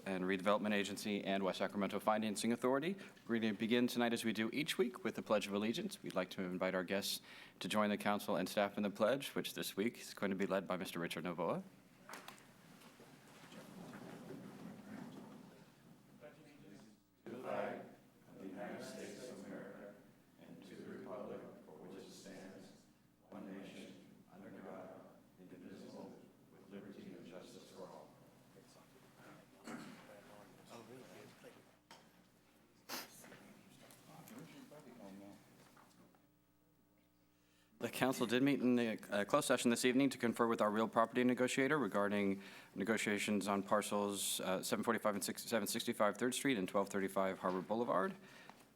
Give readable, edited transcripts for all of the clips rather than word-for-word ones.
and Redevelopment Agency and West Sacramento Financing Authority. We're going to begin tonight, as we do each week, with the Pledge of Allegiance. We'd like to invite our guests to join the council and staff in the pledge, which this week is going to be led by Mr. Richard Novoa. The council did meet in the closed session this evening to confer with our real property negotiator regarding negotiations on parcels 745 and 765 3rd Street and 1235 Harbor Boulevard,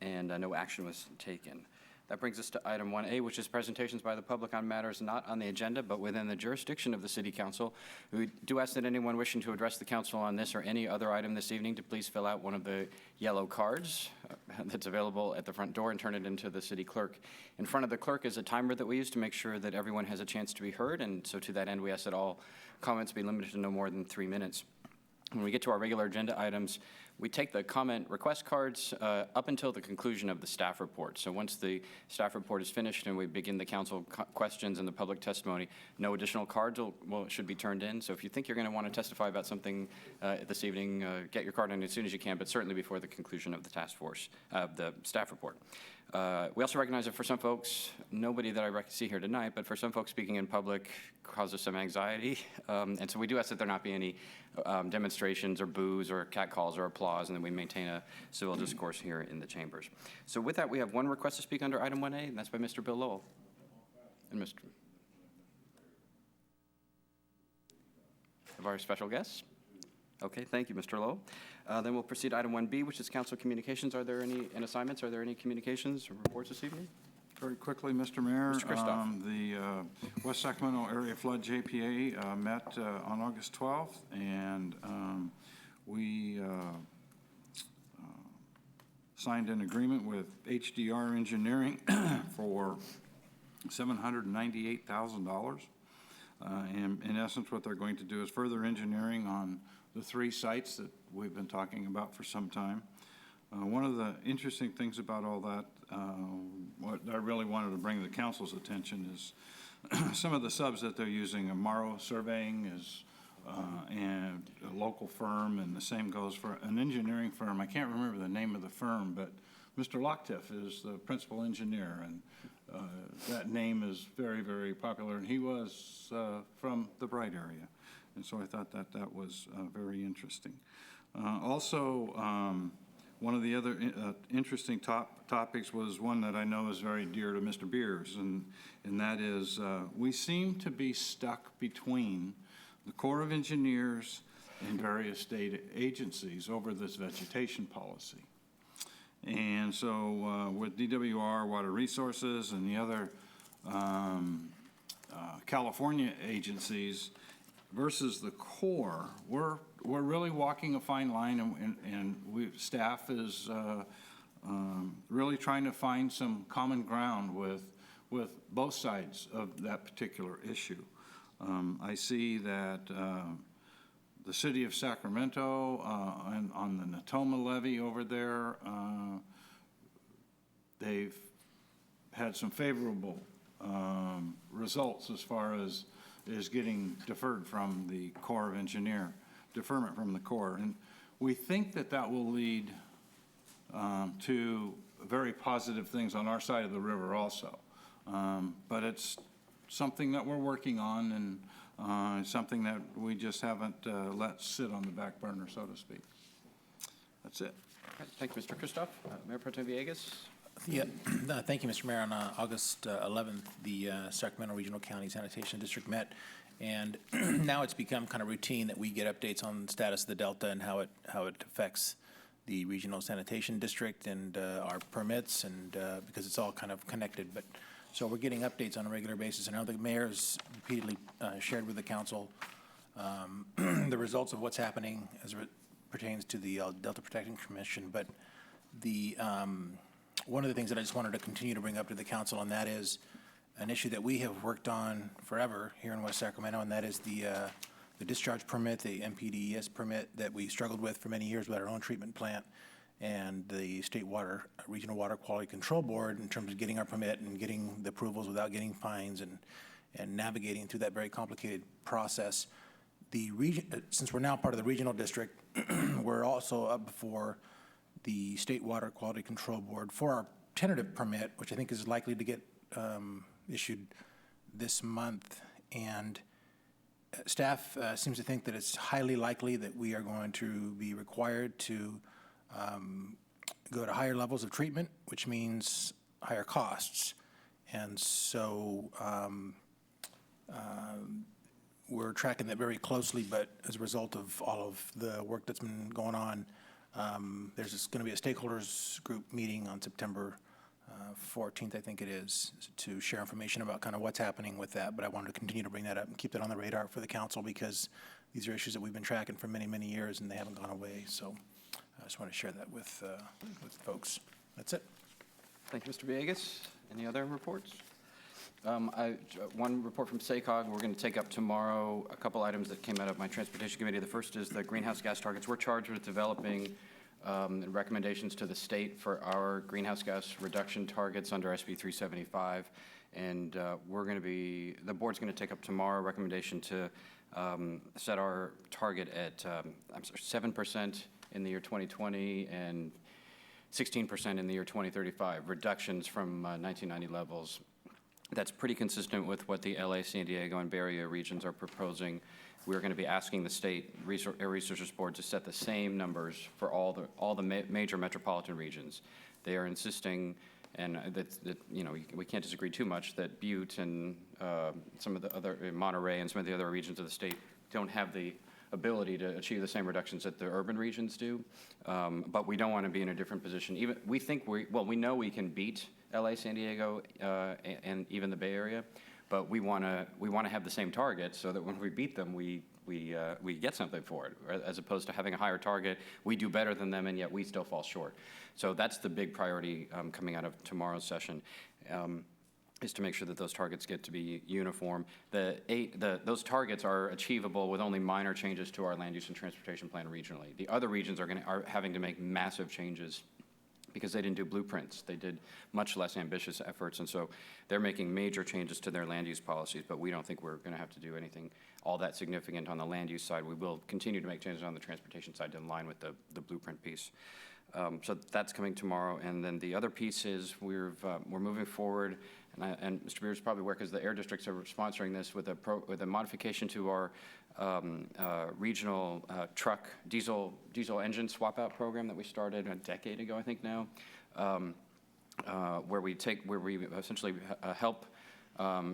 and no action was taken. That brings us to item 1A, which is presentations by the public on matters not on the agenda but within the jurisdiction of the City Council. We do ask that anyone wishing to address the council on this or any other item this evening to please fill out one of the yellow cards that's available at the front door and turn it into the city clerk. In front of the clerk is a timer that we use to make sure that everyone has a chance to be heard, and so to that end we ask that all comments be limited to no more than 3 minutes. When we get to our regular agenda items, we take the comment request cards up until the conclusion of the staff report. So once the staff report is finished and we begin the council questions and the public testimony, no additional cards should be turned in. So if you think you're going to want to testify about something this evening, get your card in as soon as you can, but certainly before the conclusion of the task force, the staff report. We also recognize that for some folks, nobody that I see here tonight, but for some folks, speaking in public causes some anxiety. And so we do ask that there not be any demonstrations or boos or catcalls or applause, and then we maintain a civil discourse here in the chambers. So with that, we have one request to speak under item 1A, and that's by Mr. Bill Lowell. And Mr. of our special guests. Okay, thank you, Mr. Lowell. Then we'll proceed to item 1B, which is council communications. Are there any, and assignments, are there any communications or reports this evening? Very quickly, Mr. Mayor. Mr. Kristoff. The West Sacramento Area Flood JPA met on August 12th, and we signed an agreement with HDR Engineering for $798,000. And in essence, what they're going to do is further engineering on the 3 sites that we've been talking about for some time. One of the interesting things about all that, what I really wanted to bring to the council's attention is some of the subs that they're using. Amaro Surveying is and a local firm, and the same goes for an engineering firm. I can't remember the name of the firm, but Mr. Locktiff is the principal engineer, and that name is very, very popular, and he was from the Bright area. And so I thought that that was very interesting. Also, one of the other interesting topics was one that I know is very dear to Mr. Beers, and that is we seem to be stuck between the Corps of Engineers and various state agencies over this vegetation policy. And so with DWR, Water Resources, and the other California agencies versus the Corps, we're really walking a fine line, and staff is really trying to find some common ground with both sides of that particular issue. I see that the city of Sacramento and on the Natoma levee over there, they've had some favorable results as far as getting deferred from the Corps of Engineer, deferment from the Corps. And we think that that will lead to very positive things on our side of the river also. But it's something that we're working on, and something that we just haven't let sit on the back burner, so to speak. That's it. Okay, thank you, Mr. Kristoff. Mayor Pro Tem Villegas. Yeah, thank you, Mr. Mayor. On August 11th, the Sacramento Regional County Sanitation District met, and now it's become kind of routine that we get updates on the status of the Delta and how it affects the Regional Sanitation District and our permits, and because it's all kind of connected. But so we're getting updates on a regular basis. I know the mayor has repeatedly shared with the council the results of what's happening as it pertains to the Delta Protection Commission, but the one of the things that I just wanted to continue to bring up to the council, and that is an issue that we have worked on forever here in West Sacramento, and that is the the discharge permit, the MPDES permit that we struggled with for many years with our own treatment plant, and the State Water, Regional Water Quality Control Board in terms of getting our permit and getting the approvals without getting fines and navigating through that very complicated process. The region, since we're now part of the regional district, we're also up before the State Water Quality Control Board for our tentative permit, which I think is likely to get issued this month. And staff seems to think that it's highly likely that we are going to be required to go to higher levels of treatment, which means higher costs. And so we're tracking that very closely, but as a result of all of the work that's been going on, there's going to be a stakeholders group meeting on September 14th, I think it is, to share information about kind of what's happening with that. But I wanted to continue to bring that up and keep that on the radar for the council, because these are issues that we've been tracking for many, many years, and they haven't gone away. So I just want to share that with folks. That's it. Thank you, Mr. Villegas. Any other reports? One report from SACOG. We're going to take up tomorrow a couple items that came out of my Transportation Committee. The first is the greenhouse gas targets. We're charged with developing recommendations to the state for our greenhouse gas reduction targets under SB 375. And we're going to be, the board's going to take up tomorrow a recommendation to set our target at 7% in the year 2020 and 16% in the year 2035, reductions from 1990 levels. That's pretty consistent with what the LA, San Diego, and Bay Area regions are proposing. We're going to be asking the state Air Resources Board to set the same numbers for all the major metropolitan regions. They are insisting, and that you know, we can't disagree too much, that Butte and some of the other, Monterey and some of the other regions of the state don't have the ability to achieve the same reductions that the urban regions do. But we don't want to be in a different position. Even we think we know we can beat LA, San Diego, and even the Bay Area, but we want to have the same target so that when we beat them, we get something for it, as opposed to having a higher target. We do better than them, and yet we still fall short. So that's the big priority coming out of tomorrow's session. Is to make sure that those targets get to be uniform. Those targets are achievable with only minor changes to our land use and transportation plan regionally. The other regions are having to make massive changes because they didn't do blueprints. They did much less ambitious efforts, and so they're making major changes to their land use policies, but we don't think we're going to have to do anything all that significant on the land use side. We will continue to make changes on the transportation side in line with the blueprint piece. So that's coming tomorrow, and then the other piece is we're moving forward, and Mr. Beard is probably aware because the air districts are sponsoring this with a modification to our regional truck diesel engine swap out program that we started a decade ago, I think now, where we essentially help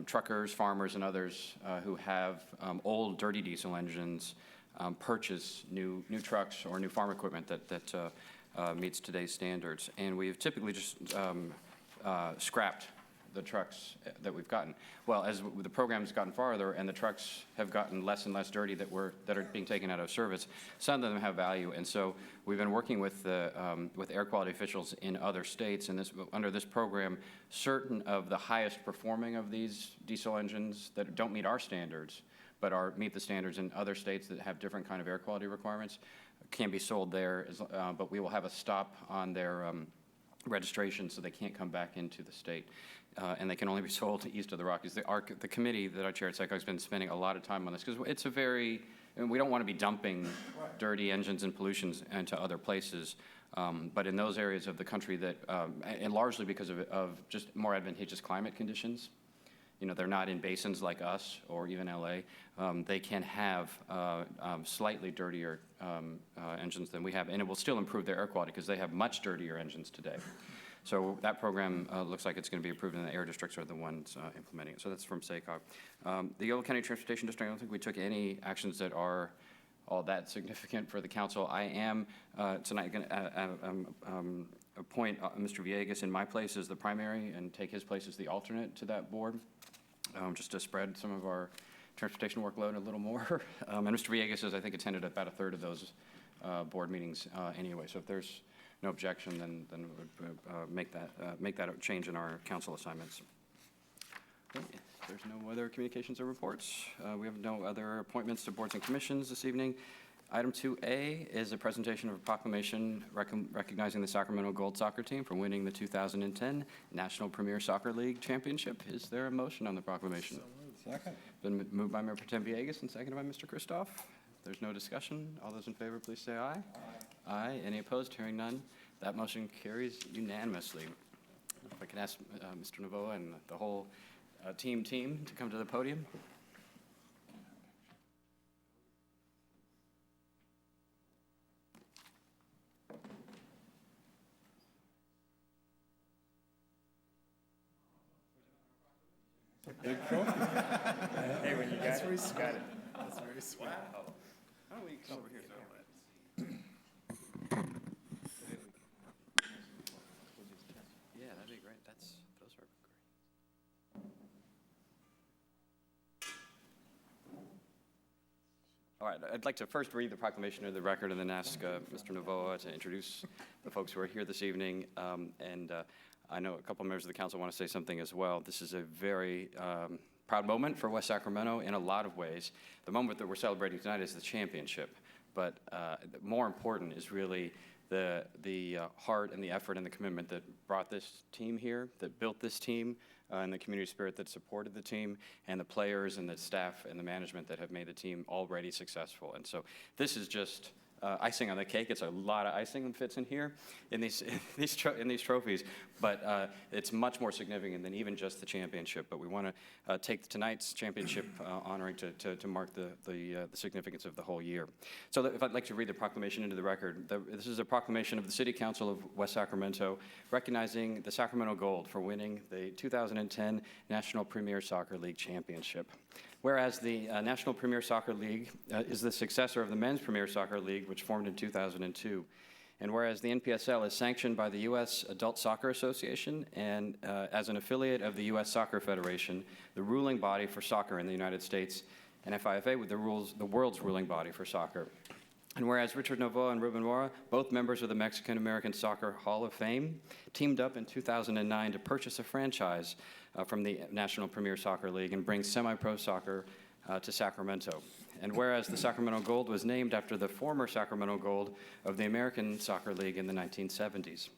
truckers, farmers, and others who have old dirty diesel engines purchase new trucks or new farm equipment that meets today's standards. And we've typically just scrapped the trucks that we've gotten. Well, as the program's gotten farther and the trucks have gotten less and less dirty that are being taken out of service, some of them have value. And so we've been working with air quality officials in other states, and under this program, certain of the highest performing of these diesel engines that don't meet our standards, but meet the standards in other states that have different kind of air quality requirements, can be sold there, but we will have a stop on their registration so they can't come back into the state. And they can only be sold east of the Rockies. The committee that I chair at SACOG has been spending a lot of time on this because it's and we don't want to be dumping dirty engines and pollutions into other places. But in those areas of the country that, and largely because of just more advantageous climate conditions, you know, they're not in basins like us or even LA, they can have slightly dirtier engines than we have, and it will still improve their air quality because they have much dirtier engines today. So that program looks like it's going to be approved, and the air districts are the ones implementing it. So that's from SACOG. The Yolo County Transportation District, I don't think we took any actions that are all that significant for the council. I am tonight going to appoint Mr. Villegas in my place as the primary and take his place as the alternate to that board, just to spread some of our transportation workload a little more. And Mr. Villegas has, I think, attended about a third of those board meetings anyway. So if there's no objection, then we would make that a change in our council assignments. Okay. There's no other communications or reports. We have no other appointments to boards and commissions this evening. Item 2A is a presentation of a proclamation recognizing the Sacramento Gold Soccer Team for winning the 2010 National Premier Soccer League Championship. Is there a motion on the proclamation? Second. Been moved by Mayor Pro Tem Villegas and seconded by Mr. Kristoff. If there's no discussion, all those in favor, please say aye. Aye. Aye. Any opposed? Hearing none. That motion carries unanimously. If I can ask Mr. Novoa and the whole team to come to the podium. Hey, when you got it. That's very sweet. Wow. Why don't we come over here? Yeah, that'd be great. Those are great. All right, I'd like to first read the proclamation into the record and then ask Mr. Novoa to introduce the folks who are here this evening. I know a couple members of the council want to say something as well. This is a very proud moment for West Sacramento in a lot of ways. The moment that we're celebrating tonight is the championship, but more important is really the heart and the effort and the commitment that brought this team here, that built this team, and the community spirit that supported the team, and the players and the staff and the management that have made the team already successful. And so this is just icing on the cake. It's a lot of icing that fits in here in these trophies, but it's much more significant than even just the championship. But we want to take tonight's championship honoring to mark the significance of the whole year. So if I'd like to read the proclamation into the record. This is a proclamation of the City Council of West Sacramento recognizing the Sacramento Gold for winning the 2010 National Premier Soccer League Championship. Whereas the National Premier Soccer League is the successor of the Men's Premier Soccer League, which formed in 2002. And whereas the NPSL is sanctioned by the U.S. Adult Soccer Association and as an affiliate of the U.S. Soccer Federation, the ruling body for soccer in the United States, and FIFA with the world's ruling body for soccer. And whereas Richard Novoa and Ruben Mora, both members of the Mexican-American Soccer Hall of Fame, teamed up in 2009 to purchase a franchise from the National Premier Soccer League and bring semi-pro soccer to Sacramento. And whereas the Sacramento Gold was named after the former Sacramento Gold of the American Soccer League in the 1970s.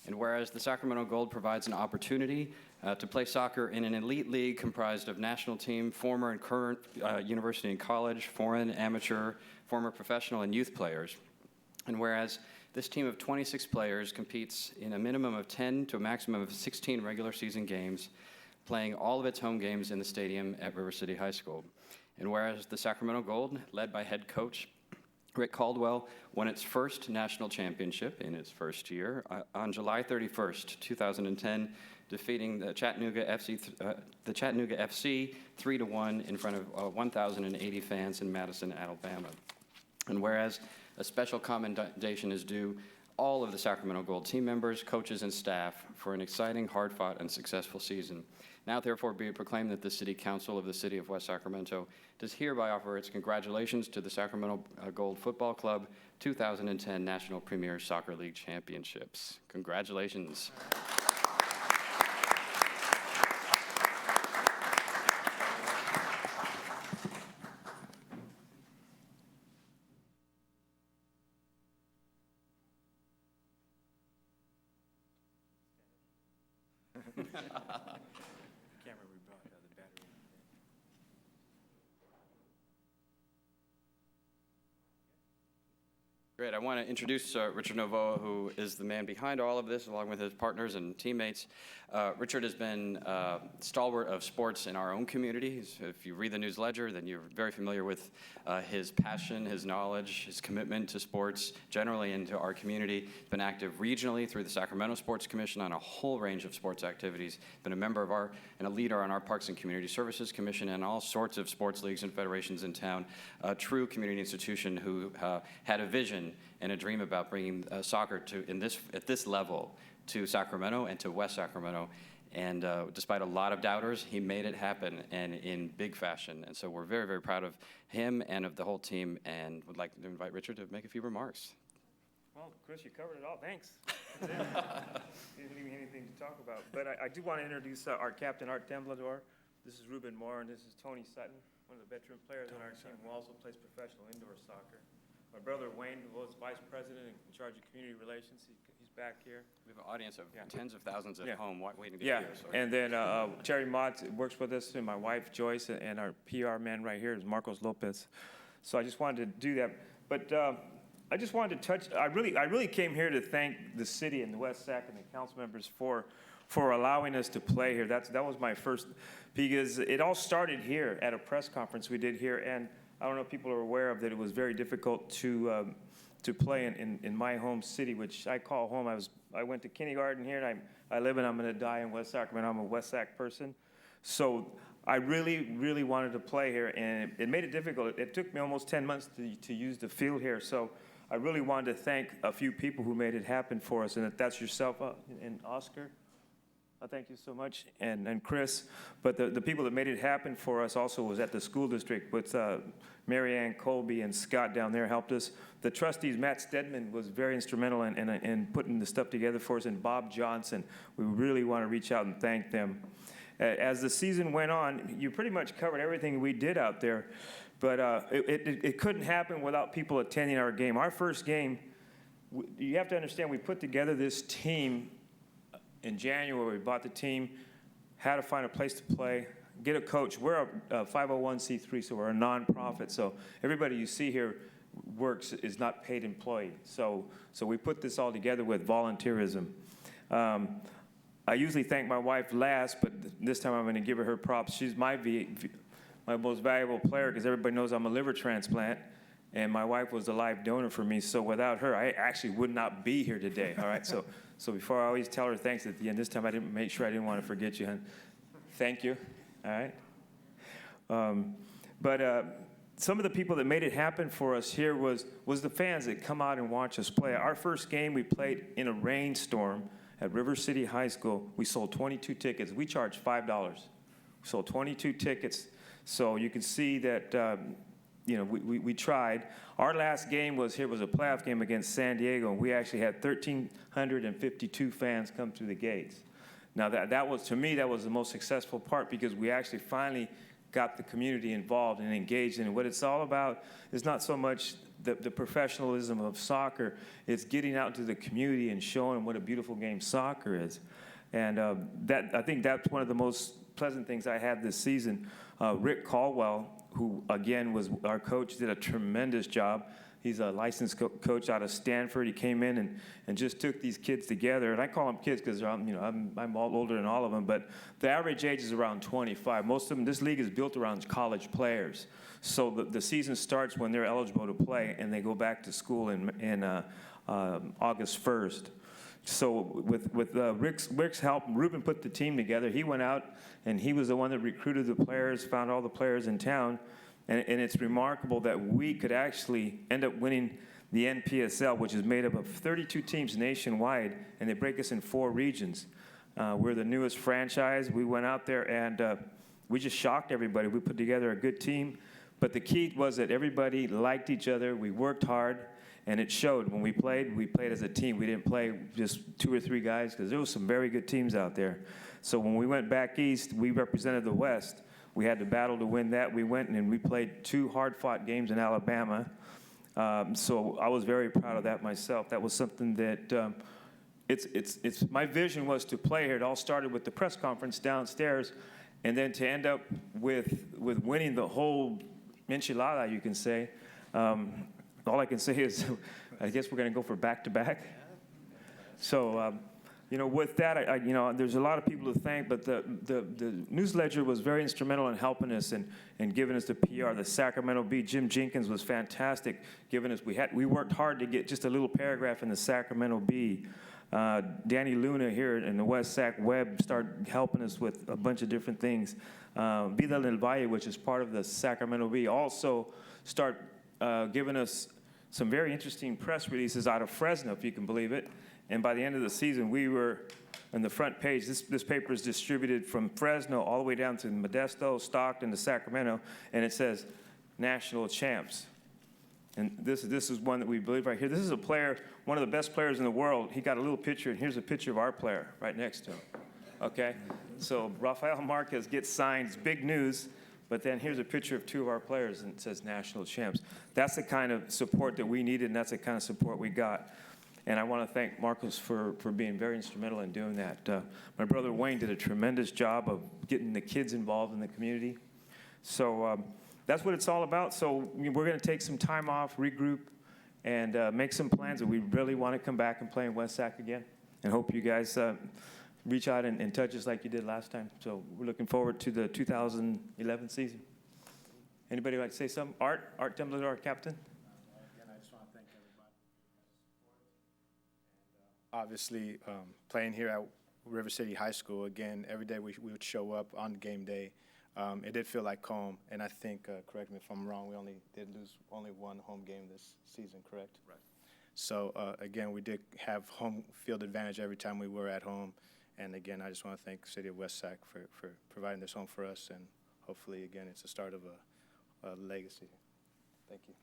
And whereas the Sacramento Gold provides an opportunity to play soccer in an elite league comprised of national team, former and current university and college, foreign, amateur, former professional, and youth players. And whereas this team of 26 players competes in a minimum of 10 to a maximum of 16 regular season games, playing all of its home games in the stadium at River City High School. And whereas the Sacramento Gold, led by head coach Rick Caldwell, won its first national championship in its first year on July 31st, 2010, defeating the Chattanooga FC 3-1 in front of 1,080 fans in Madison, Alabama. And whereas a special commendation is due all of the Sacramento Gold team members, coaches, and staff for an exciting, hard-fought, and successful season. Now, therefore, be it proclaimed that the City Council of the City of West Sacramento does hereby offer its congratulations to the Sacramento Gold Football Club 2010 National Premier Soccer League Championships. Congratulations. Great. I want to introduce Richard Novoa, who is the man behind all of this, along with his partners and teammates. Richard has been stalwart of sports in our own community. If you read the News Ledger, then you're very familiar with his passion, his knowledge, his commitment to sports generally and to our community. He's been active regionally through the Sacramento Sports Commission on a whole range of sports activities. Been a member of and a leader on our Parks and Community Services Commission and all sorts of sports leagues and federations in town. A true community institution who had a vision and a dream about bringing soccer at this level to Sacramento and to West Sacramento. And despite a lot of doubters, he made it happen and in big fashion. And so we're very, very proud of him and of the whole team and would like to invite Richard to make a few remarks. Well, Chris, you covered it all. Thanks. Didn't even anything to talk about. But I do want to introduce our captain, Art Temblador, This is Ruben Moore, and this is Tony Sutton, one of the veteran players on our team who also plays professional indoor soccer. My brother Wayne was vice president in charge of community relations. He's back here. We have an audience of Yeah. tens of thousands at Yeah. home waiting to Yeah, hear. So and then Terry Mott works with us, and my wife Joyce, and our PR man right here is Marcos Lopez. So I just wanted to do that. But I just wanted to touch, I really came here to thank the city and the West Sac and the council members for allowing us to play here. That was my first, because it all started here at a press conference we did here, and I don't know if people are aware of that it was very difficult to play in my home city, which I call home. I went to kindergarten here, and I live and I'm going to die in West Sacramento. I'm a West Sac person. So I really wanted to play here, and it made it difficult. It took me almost 10 months to use the field here. So I really wanted to thank a few people who made it happen for us, and that's yourself and Oscar. I thank you so much, and Chris. But the people that made it happen for us also was at the school district with Mary Ann Colby and Scott down there helped us. The trustees, Matt Stedman was very instrumental in putting the stuff together for us, and Bob Johnson. We really want to reach out and thank them. As the season went on, you pretty much covered everything we did out there, but it couldn't happen without people attending our game. Our first game, you have to understand, we put together this team in January. We bought the team, had to find a place to play, get a coach. We're a 501c3, so we're a nonprofit. So everybody you see here is not paid employee. So we put this all together with volunteerism. I usually thank my wife last, but this time I'm going to give her props. She's my most valuable player because everybody knows I'm a liver transplant, and my wife was a live donor for me. So without her, I actually would not be here today. All right. So before I always tell her thanks at the end, this time I didn't make sure I didn't want to forget you, hon. Thank you. All right. But some of the people that made it happen for us here was the fans that come out and watch us play. Our first game we played in a rainstorm at River City High School. We sold 22 tickets. We charged $5. We sold 22 tickets. So you can see that, we tried. Our last game was a playoff game against San Diego, and we actually had 1,352 fans come through the gates. Now, that was, to me, that was the most successful part because we actually finally got the community involved and engaged in it. What it's all about is not so much the professionalism of soccer, it's getting out into the community and showing what a beautiful game soccer is. And I think that's one of the most pleasant things I had this season. Rick Caldwell, who, again, was our coach, did a tremendous job. He's a licensed coach out of Stanford. He came in and just took these kids together. And I call them kids because I'm all older than all of them, but the average age is around 25. Most of them, this league is built around college players. So the season starts when they're eligible to play, and they go back to school in August 1st. So with Rick's help, Ruben put the team together. He went out, and he was the one that recruited the players, found all the players in town. And it's remarkable that we could actually end up winning the NPSL, which is made up of 32 teams nationwide, and they break us in 4 regions. We're the newest franchise. We went out there, and we just shocked everybody. We put together a good team. But the key was that everybody liked each other. We worked hard, and it showed. When we played as a team. We didn't play just 2 or 3 guys because there was some very good teams out there. So when we went back east, we represented the West. We had to battle to win that. We went and we played 2 hard-fought games in Alabama. So I was very proud of that myself. That was something that it's my vision was to play here. It all started with the press conference downstairs, and then to end up with winning the whole enchilada, you can say. All I can say is, I guess we're going to go for back-to-back. So. With that, there's a lot of people to thank, but the News Ledger was very instrumental in helping us and giving us the PR. The Sacramento Bee, Jim Jenkins was fantastic, giving us, we worked hard to get just a little paragraph in the Sacramento Bee. Danny Luna here in the West Sac Web started helping us with a bunch of different things. Vida del Valle, which is part of the Sacramento Bee, also start giving us some very interesting press releases out of Fresno, if you can believe it. And by the end of the season, we were on the front page. This paper is distributed from Fresno all the way down to Modesto, Stockton, to Sacramento, and it says national champs. And this is one that we believe right here. This is a player, one of the best players in the world. He got a little picture, and here's a picture of our player right next to him. Okay? So Rafael Marquez gets signed, it's big news, but then here's a picture of two of our players, and it says national champs. That's the kind of support that we needed, and that's the kind of support we got. And I want to thank Marcos for being very instrumental in doing that. My brother Wayne did a tremendous job of getting the kids involved in the community. So that's what it's all about. So we're going to take some time off, regroup, and make some plans that we really want to come back and play in West Sac again. And hope you guys reach out and touch us like you did last time. So we're looking forward to the 2011 season. Anybody like to say something? Art Temple, our captain. Again, I just want to thank everybody. Obviously, playing here at River City High School, again, every day we would show up on game day. It did feel like home, and I think, correct me if I'm wrong, we did lose one home game this season, correct? Right. So, again, we did have home field advantage every time we were at home. And again, I just want to thank the City of West Sac for providing this home for us, and hopefully, again, it's the start of a legacy. Thank you.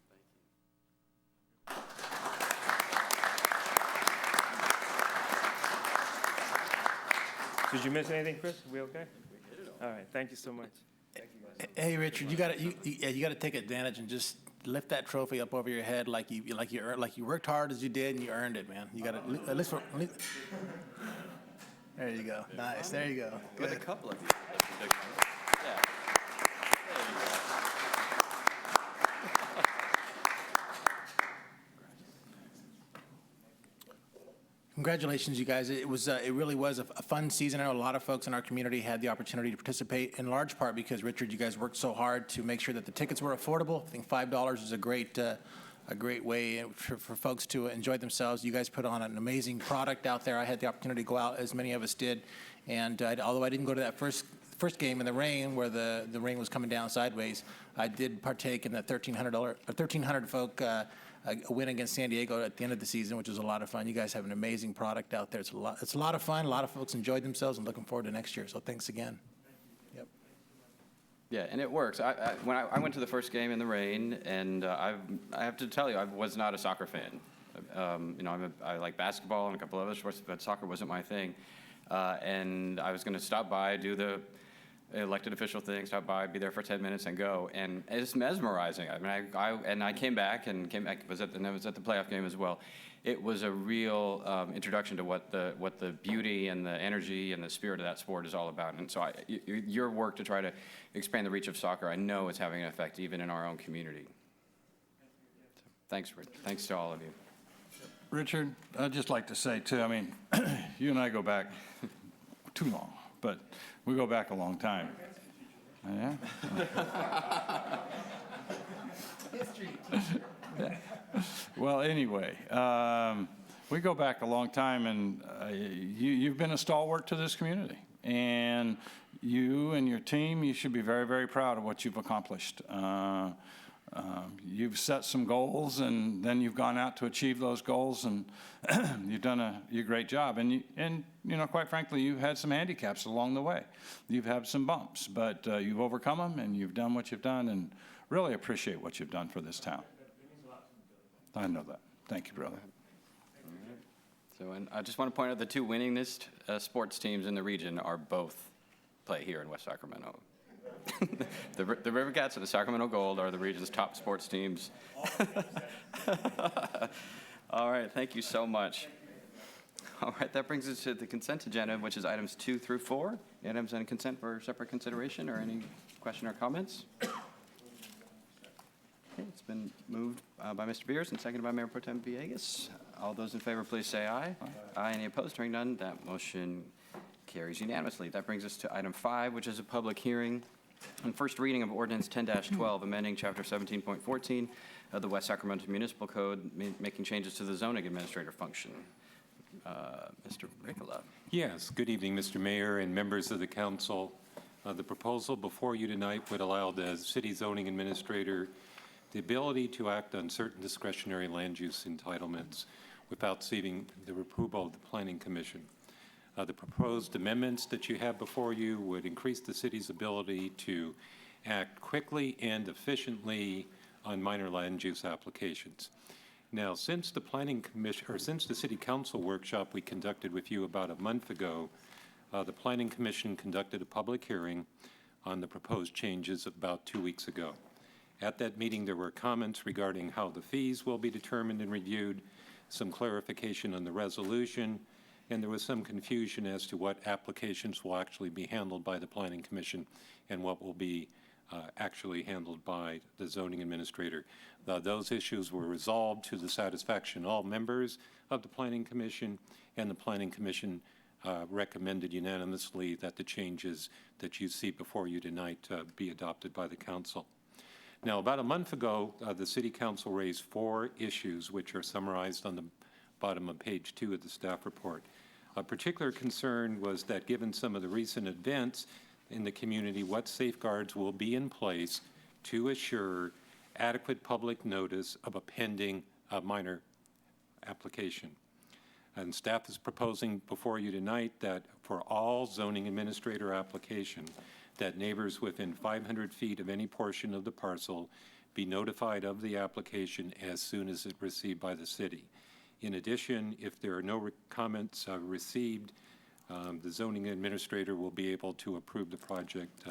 Did you miss anything, Chris? Are we okay? All right, thank you so much. Thank you guys. Hey, Richard, you got to take advantage and just lift that trophy up over your head like you worked hard as you did and you earned it, man. You got to at least. There you go. Nice. There you go. With a couple of you. Yeah. There you go. Congratulations, you guys. It really was a fun season. I know a lot of folks in our community had the opportunity to participate, in large part because, Richard, you guys worked so hard to make sure that the tickets were affordable. I think $5 is a great way for folks to enjoy themselves. You guys put on an amazing product out there. I had the opportunity to go out, as many of us did, and although I didn't go to that first game in the rain where the rain was coming down sideways, I did partake in the 1,300 folk a win against San Diego at the end of the season, which was a lot of fun. You guys have an amazing product out there. It's a lot of fun. A lot of folks enjoyed themselves and looking forward to next year. So thanks again. Yep. Yeah, and it works. When I went to the first game in the rain, and I have to tell you, I was not a soccer fan. I like basketball and a couple other sports, but soccer wasn't my thing. And I was going to stop by, do the elected official thing, stop by, be there for 10 minutes and go. And it's mesmerizing. I mean, I came back, and I was at the playoff game as well. It was a real introduction to what the beauty and the energy and the spirit of that sport is all about. And so your work to try to expand the reach of soccer, I know is having an effect even in our own community. So, thanks, Rich. Thanks to all of you. Richard, I'd just like to say, too, I mean, you and I go back too long, but we go back a long time. Yeah? Yeah. Well, anyway, we go back a long time, and you've been a stalwart to this community. And you and your team, you should be very, very proud of what you've accomplished. You've set some goals, and then you've gone out to achieve those goals, and you've done a great job. And quite frankly, you've had some handicaps along the way. You've had some bumps, but you've overcome them, and you've done what you've done, and really appreciate what you've done for this town. I know that. Thank you, brother. So, and I just want to point out the two winningest sports teams in the region are both play here in West Sacramento. The River Cats and the Sacramento Gold are the region's top sports teams. All right, thank you so much. All right, that brings us to the consent agenda, which is items 2 through 4. Items on consent for separate consideration, or any question or comments? Okay, it's been moved by Mr. Beers and seconded by Mayor Pro Tem Villegas. All those in favor, please say aye. Aye. Any opposed? Hearing none, that motion carries unanimously. That brings us to item 5, which is a public hearing and first reading of ordinance 10-12, amending chapter 17.14 of the West Sacramento Municipal Code, making changes to the zoning administrator function. Mr. Ricola. Yes, good evening, Mr. Mayor and members of the council. The proposal before you tonight would allow the city zoning administrator the ability to act on certain discretionary land use entitlements without seeking the approval of the Planning Commission. The proposed amendments that you have before you would increase the city's ability to act quickly and efficiently on minor land use applications. Now, since the Planning Commission, or since the City Council workshop we conducted with you about a month ago, The Planning Commission conducted a public hearing on the proposed changes about 2 weeks ago. At that meeting, there were comments regarding how the fees will be determined and reviewed, some clarification on the resolution, and there was some confusion as to what applications will actually be handled by the Planning Commission and what will be actually handled by the zoning administrator. Those issues were resolved to the satisfaction of all members of the Planning Commission, and the Planning Commission recommended unanimously that the changes that you see before you tonight be adopted by the council. Now, about a month ago, the City Council raised 4 issues, which are summarized on the bottom of page 2 of the staff report. A particular concern was that given some of the recent events in the community, what safeguards will be in place to assure adequate public notice of a pending minor application. And staff is proposing before you tonight that for all zoning administrator application, that neighbors within 500 feet of any portion of the parcel be notified of the application as soon as it's received by the city. In addition, if there are no comments received, the zoning administrator will be able to approve the project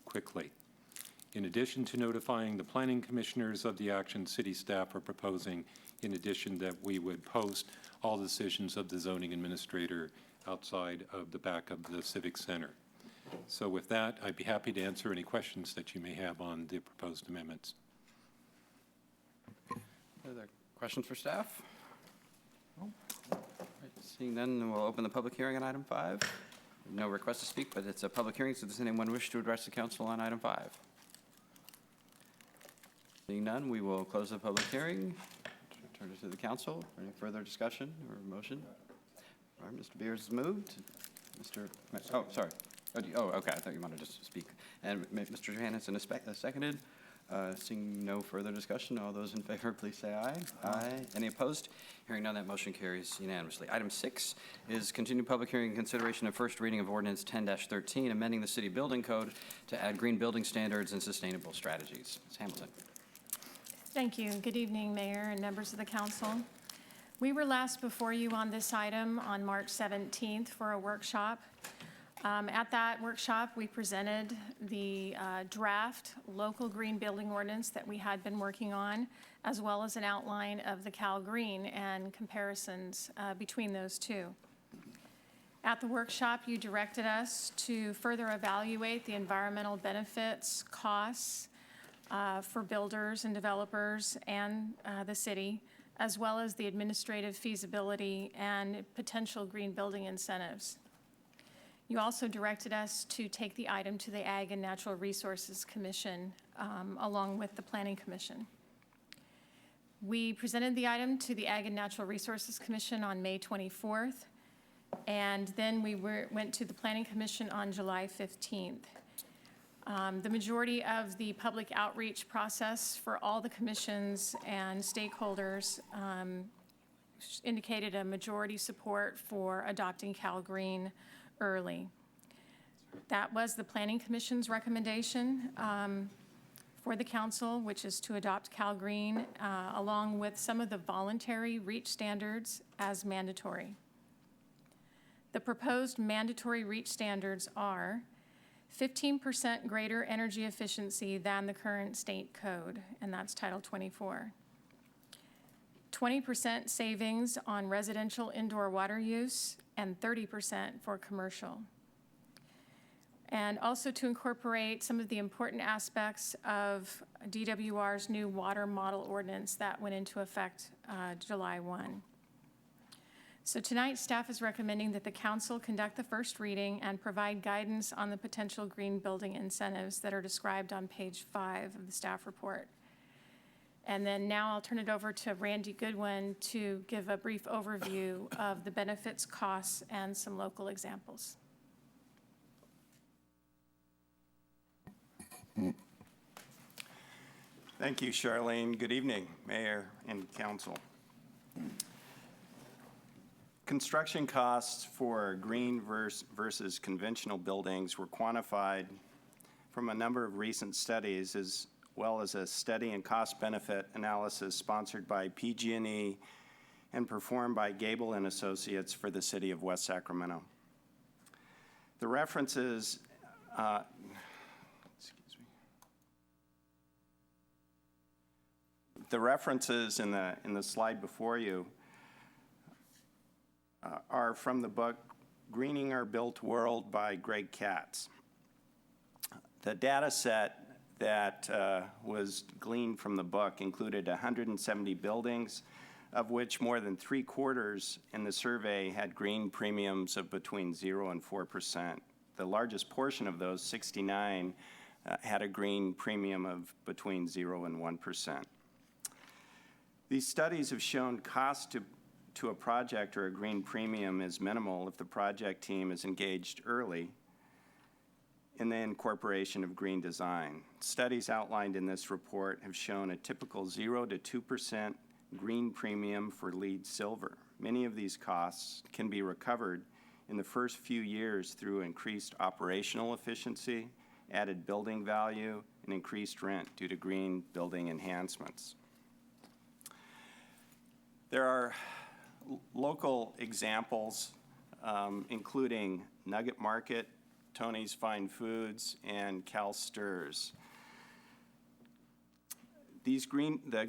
quickly. In addition to notifying the planning commissioners of the action, city staff are proposing, in addition, that we would post all decisions of the zoning administrator outside of the back of the Civic Center. So with that, I'd be happy to answer any questions that you may have on the proposed amendments. Are there questions for staff? All right, seeing none, we'll open the public hearing on item 5. No request to speak, but it's a public hearing, so does anyone wish to address the council on item 5? Seeing none, we will close the public hearing. Turn it to the council for any further discussion or motion. All right, Mr. Beers has moved. Oh, sorry. Okay, I thought you wanted to speak. And Mr. Johansson is seconded. Seeing no further discussion, all those in favor, please say aye. Aye. Any opposed? Hearing none, that motion carries unanimously. Item 6 is continued public hearing and consideration of first reading of ordinance 10-13, amending the city building code to add green building standards and sustainable strategies. Ms. Hamilton. Thank you. Good evening, Mayor and members of the council. We were last before you on this item on March 17th for a workshop. At that workshop, we presented the draft local green building ordinance that we had been working on, as well as an outline of the Cal Green and comparisons between those two. At the workshop, you directed us to further evaluate the environmental benefits, costs for builders and developers and the city, as well as the administrative feasibility and potential green building incentives. You also directed us to take the item to the Ag and Natural Resources Commission along with the Planning Commission. We presented the item to the Ag and Natural Resources Commission on May 24th, and then we went to the Planning Commission on July 15th. The majority of the public outreach process for all the commissions and stakeholders indicated a majority support for adopting Cal Green early. That was the Planning Commission's recommendation for the council, which is to adopt Cal Green along with some of the voluntary REACH standards as mandatory. The proposed mandatory REACH standards are 15% greater energy efficiency than the current state code, and that's Title 24. 20% savings on residential indoor water use and 30% for commercial. And also to incorporate some of the important aspects of DWR's new water model ordinance that went into effect July 1. So tonight, staff is recommending that the council conduct the first reading and provide guidance on the potential green building incentives that are described on page 5 of the staff report. And then now I'll turn it over to Randy Goodwin to give a brief overview of the benefits, costs, and some local examples. Thank you, Charlene. Good evening, Mayor and Council. Construction costs for green versus conventional buildings were quantified from a number of recent studies, as well as a study and cost-benefit analysis sponsored by PG&E and performed by Gable and Associates for the city of West Sacramento. The references, excuse me. The references in the slide before you are from the book Greening Our Built World by Greg Katz. The data set that was gleaned from the book included 170 buildings, of which more than 3/4 in the survey had green premiums of between 0 and 4%. The largest portion of those, 69, had a green premium of between 0 and 1%. These studies have shown cost to a project or a green premium is minimal if the project team is engaged early in the incorporation of green design. Studies outlined in this report have shown a typical 0 to 2% green premium for LEED Silver. Many of these costs can be recovered in the first few years through increased operational efficiency, added building value, and increased rent due to green building enhancements. There are local examples, including Nugget Market, Tony's Fine Foods, and Cal Stirs. The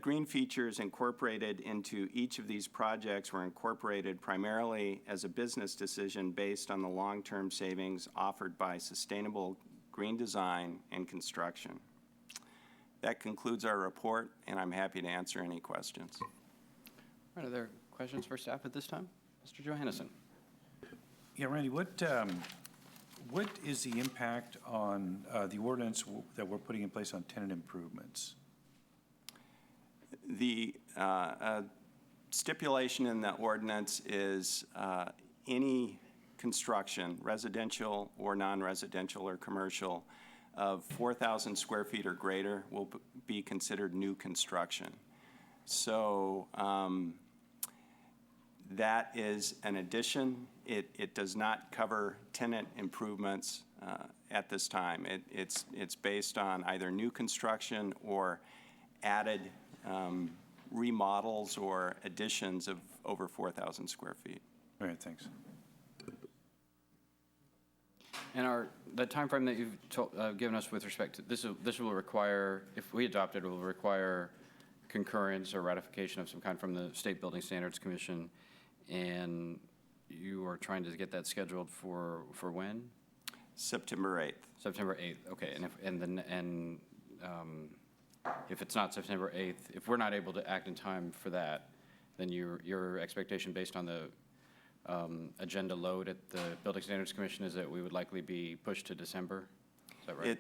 green features incorporated into each of these projects were incorporated primarily as a business decision based on the long-term savings offered by sustainable green design and construction. That concludes our report, and I'm happy to answer any questions. All right, are there questions for staff at this time? Mr. Johannesson. Yeah, Randy, what is the impact on the ordinance that we're putting in place on tenant improvements? The stipulation in the ordinance is any construction, residential or non-residential or commercial, of 4,000 square feet or greater will be considered new construction. So that is an addition. It does not cover tenant improvements at this time. It's based on either new construction or added remodels or additions of over 4,000 square feet. All right, thanks. And the timeframe that you've given us with respect to this will require, if we adopt it, will require concurrence or ratification of some kind from the State Building Standards Commission, and you are trying to get that scheduled for when? September 8th. September 8th. Okay. And if it's not September 8th, if we're not able to act in time for that, then your expectation based on the agenda load at the Building Standards Commission is that we would likely be pushed to December? Is that right?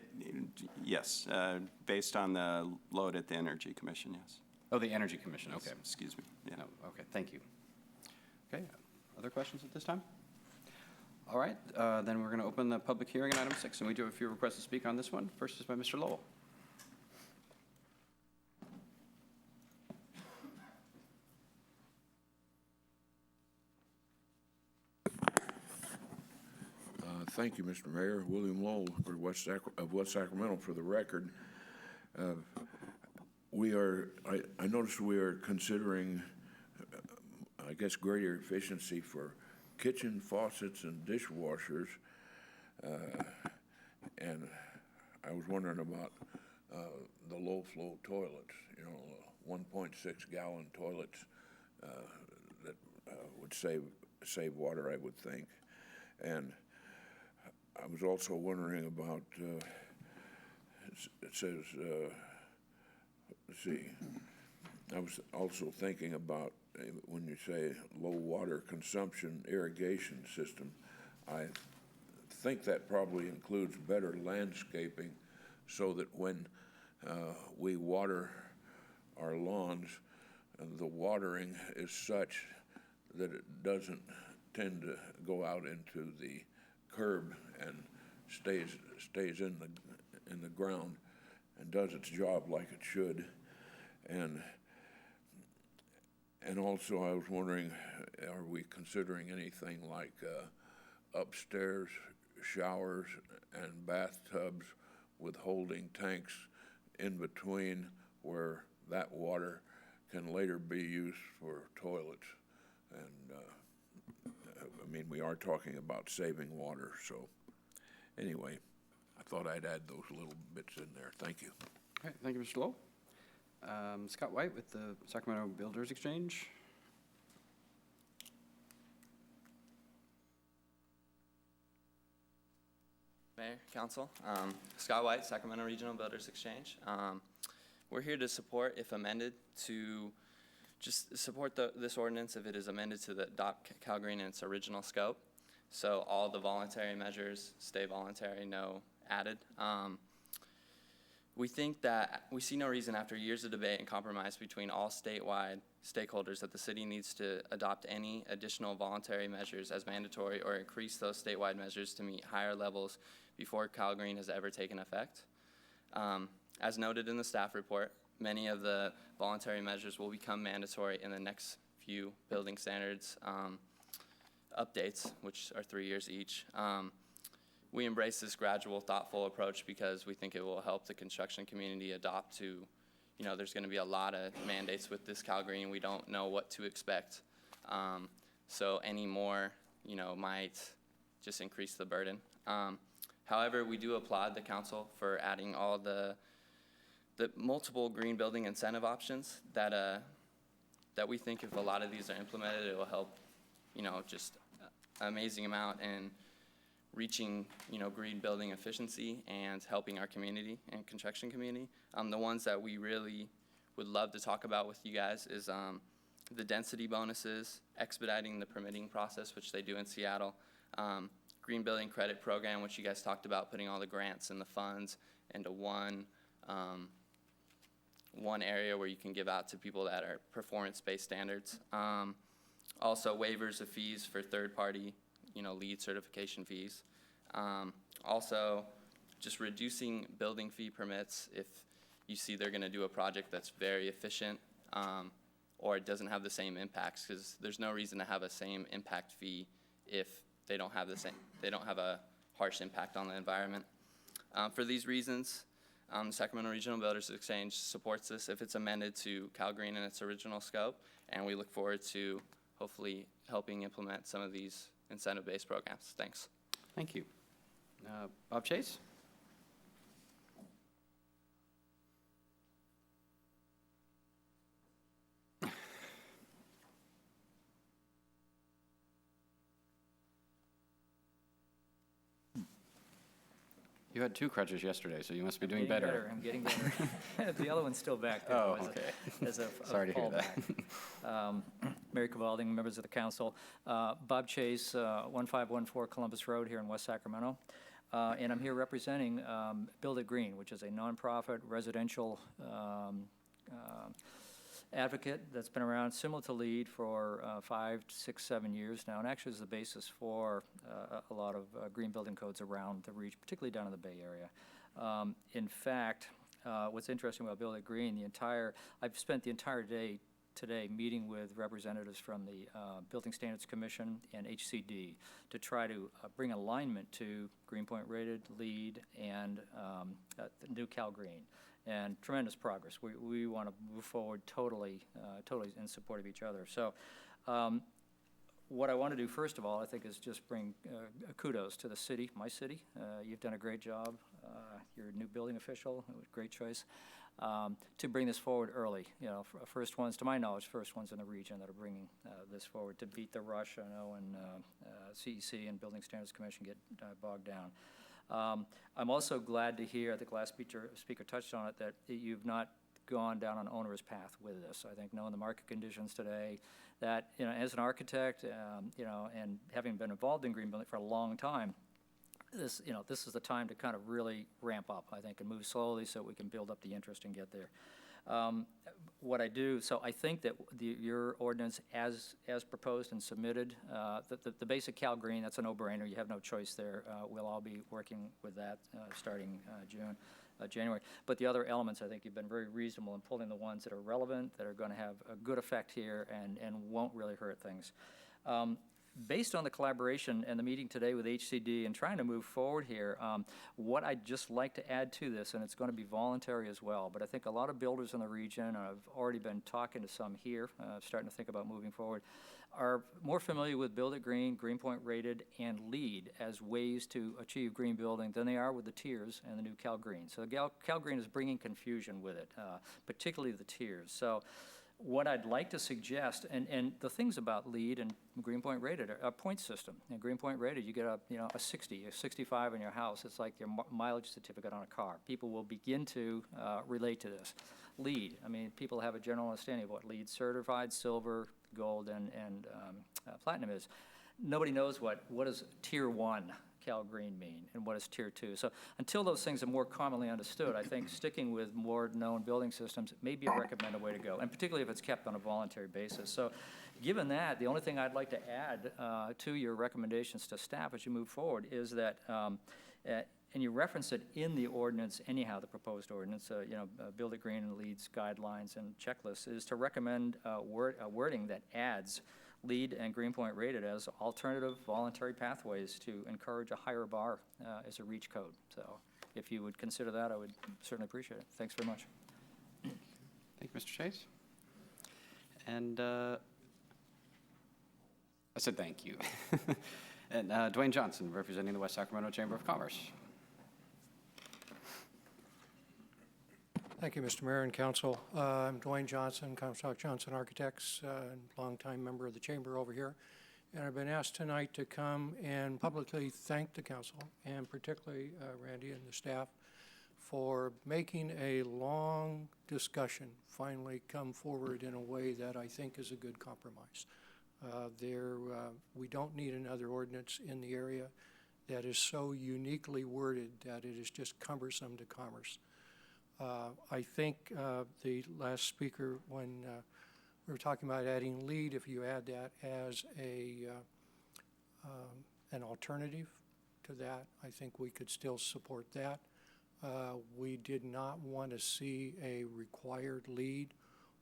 Yes, based on the load at the Energy Commission, yes. Oh, the Energy Commission, okay. Excuse me, yeah. No, okay, thank you. Okay, other questions at this time? All right, then we're going to open the public hearing on item 6, and we do have a few requests to speak on this one. First is by Mr. Lowell. Thank you, Mr. Mayor. William Lowell of West Sacramento for the record. I noticed we are considering, I guess, greater efficiency for kitchen faucets and dishwashers. And I was wondering about the low-flow toilets, 1.6 gallon toilets that would save water, I would think. And I was also wondering about, it says, let's see, I was also thinking about when you say low water consumption irrigation system, I think that probably includes better landscaping so that when we water our lawns, the watering is such that it doesn't tend to go out into the curb and stays in the ground and does its job like it should. And also I was wondering, are we considering anything like upstairs showers and bathtubs with holding tanks in between where that water can later be used for toilets? And I mean, we are talking about saving water, so anyway, I thought I'd add those little bits in there. Thank you. All right, thank you, Mr. Lowell. Scott White with the Sacramento Builders Exchange. Mayor, Council, Scott White, Sacramento Regional Builders Exchange. We're here to support, if amended, to just support this ordinance if it is amended to adopt CalGreen in its original scope. So all the voluntary measures stay voluntary, no added. We think that we see no reason after years of debate and compromise between all statewide stakeholders that the city needs to adopt any additional voluntary measures as mandatory or increase those statewide measures to meet higher levels before CalGreen has ever taken effect. As noted in the staff report, many of the voluntary measures will become mandatory in the next few building standards updates, which are 3 years each. We embrace this gradual, thoughtful approach because we think it will help the construction community adopt to, you know, there's going to be a lot of mandates with this CalGreen. We don't know what to expect. So any more, you know, might just increase the burden. However, we do applaud the council for adding all the multiple green building incentive options that we think if a lot of these are implemented, it will help, you know, just an amazing amount in reaching, you know, green building efficiency and helping our community and construction community. The ones that we really would love to talk about with you guys is the density bonuses, expediting the permitting process, which they do in Seattle, green building credit program, which you guys talked about, putting all the grants and the funds into one area where you can give out to people that are performance-based standards. Also waivers of fees for third-party, you know, lead certification fees. Also, just reducing building fee permits if you see they're gonna do a project that's very efficient or it doesn't have the same impacts, because there's no reason to have a same impact fee if they don't have a harsh impact on the environment. For these reasons, Sacramento Regional Builders Exchange supports this if it's amended to CalGreen in its original scope, and we look forward to hopefully helping implement some of these incentive-based programs. Thanks. Thank you. Bob Chase? You had 2 crutches yesterday, so you must be doing better. I'm getting better. The other one's still back there. Oh, as a- okay. As a Sorry to hear fallback. Mary Cavalding, members of the council. Bob Chase, 1514 Columbus Road here in West Sacramento. And I'm here representing Build It Green, which is a nonprofit residential advocate that's been around, similar to LEAD, for 5, 6, 7 years now, and actually is the basis for a lot of green building codes around the region, particularly down in the Bay Area. In fact, what's interesting about Build It Green, I've spent the entire day today meeting with representatives from the Building Standards Commission and HCD to try to bring alignment to Greenpoint rated, LEED, and the new CalGreen. And tremendous progress. We want to move forward totally in support of each other. So what I want to do first of all, I think, is just bring kudos to the city, my city. You've done a great job. You're a new building official, great choice, to bring this forward early. You know, first ones, to my knowledge, first ones in the region that are bringing this forward to beat the rush, I know, and CEC and Building Standards Commission get bogged down. I'm also glad to hear, I think last speaker touched on it, that you've not gone down an onerous path with this. I think knowing the market conditions today, that, you know, as an architect, you know, and having been involved in green building for a long time, this is the time to kind of really ramp up, I think, and move slowly so we can build up the interest and get there. So I think that your ordinance as proposed and submitted, the basic CalGreen, that's a no-brainer. You have no choice there. We'll all be working with that starting January. But the other elements, I think you've been very reasonable in pulling the ones that are relevant, that are going to have a good effect here and won't really hurt things. based on the collaboration and the meeting today with HCD and trying to move forward here, what I'd just like to add to this, and it's going to be voluntary as well, but I think a lot of builders in the region, and I've already been talking to some here, starting to think about moving forward, are more familiar with Build It Green, Greenpoint Rated, and LEED as ways to achieve green building than they are with the tiers and the new Cal Green. So Cal Green is bringing confusion with it, particularly the tiers. So what I'd like to suggest, and the things about LEED and Greenpoint Rated are a point system. In Greenpoint Rated, you get a 60, a 65 in your house. It's like your mileage certificate on a car. People will begin to relate to this. LEED, I mean, people have a general understanding of what LEED certified, silver, gold, and platinum is. Nobody knows what does Tier 1 Cal Green mean and what does Tier 2. So until those things are more commonly understood, I think sticking with more known building systems may be a recommended way to go, and particularly if it's kept on a voluntary basis. So given that, the only thing I'd like to add to your recommendations to staff as you move forward is that and you reference it in the ordinance anyhow, the proposed ordinance, Build It Green and LEED's guidelines and checklists, is to recommend wording that adds LEED and Greenpoint Rated as alternative voluntary pathways to encourage a higher bar as a REACH code. So if you would consider that, I would certainly appreciate it. Thanks very much. Thank you, Mr. Chase. And I said thank you. And Dwayne Johnson, representing the West Sacramento Chamber of Commerce. Thank you, Mr. Mayor and Council. I'm Dwayne Johnson, Comstock Johnson Architects, and longtime member of the Chamber over here. And I've been asked tonight to come and publicly thank the Council, and particularly Randy and the staff, for making a long discussion finally come forward in a way that I think is a good compromise. We don't need another ordinance in the area that is so uniquely worded that it is just cumbersome to commerce. I think the last speaker, when we were talking about adding LEED, if you add that as an alternative to that, I think we could still support that. We did not want to see a required LEED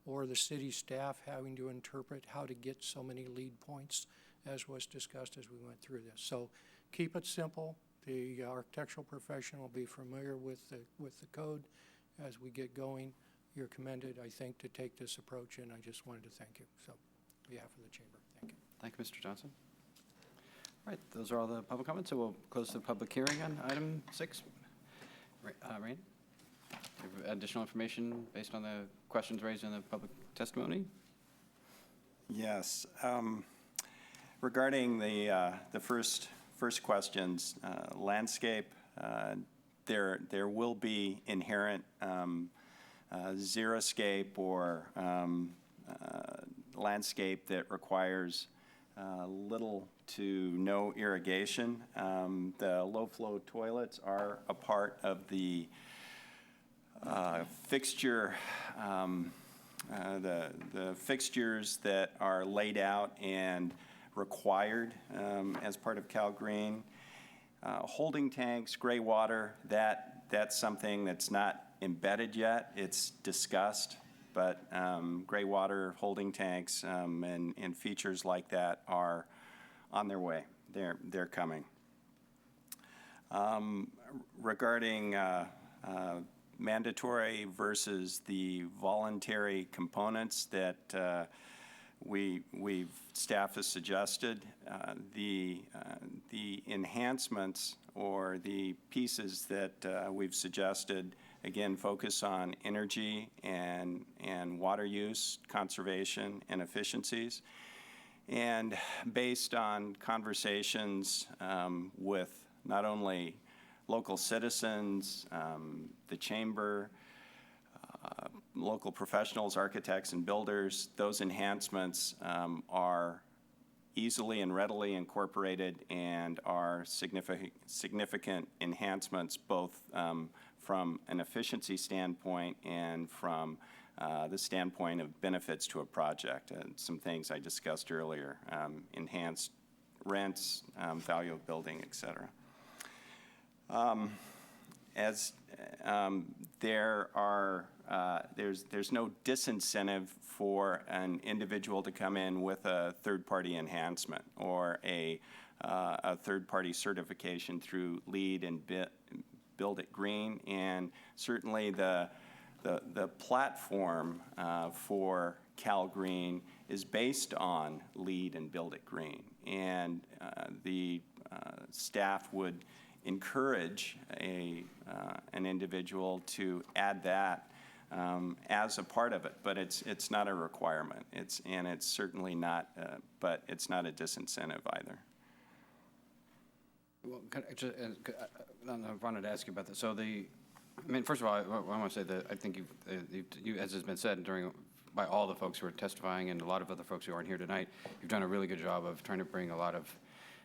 or the city staff having to interpret how to get so many LEED points, as was discussed as we went through this. So keep it simple. The architectural profession will be familiar with the code as we get going. You're commended, I think, to take this approach, and I just wanted to thank you. So, on behalf of the Chamber, thank you. Thank you, Mr. Johnson. All right, those are all the public comments, so we'll close the public hearing on item 6. Rain? Additional information based on the questions raised in the public testimony? Yes. Regarding the first questions, landscape, there will be inherent xeriscape or landscape that requires little to no irrigation. The low-flow toilets are a part of the fixture, the fixtures that are laid out and required as part of Cal Green. Holding tanks, gray water, that's something that's not embedded yet. It's discussed, but gray water, holding tanks, and features like that are on their way. They're coming. Regarding mandatory versus the voluntary components that staff has suggested, the enhancements or the pieces that we've suggested, again, focus on energy and water use, conservation, and efficiencies. And based on conversations with not only local citizens, the chamber, local professionals, architects, and builders, those enhancements are easily and readily incorporated and are significant enhancements both from an efficiency standpoint and from the standpoint of benefits to a project. Some things I discussed earlier, enhanced rents, value of building, et cetera. there's no disincentive for an individual to come in with a third-party enhancement or a third-party certification through LEED and Build It Green. And certainly the platform for Cal Green is based on LEED and Build It Green. And the staff would encourage an individual to add that as a part of it, but it's not a requirement. It's certainly not, but it's not a disincentive either. Well, I wanted to ask you about that. So first of all, I want to say that I think you, as has been said by all the folks who are testifying and a lot of other folks who aren't here tonight, you've done a really good job of trying to bring a lot of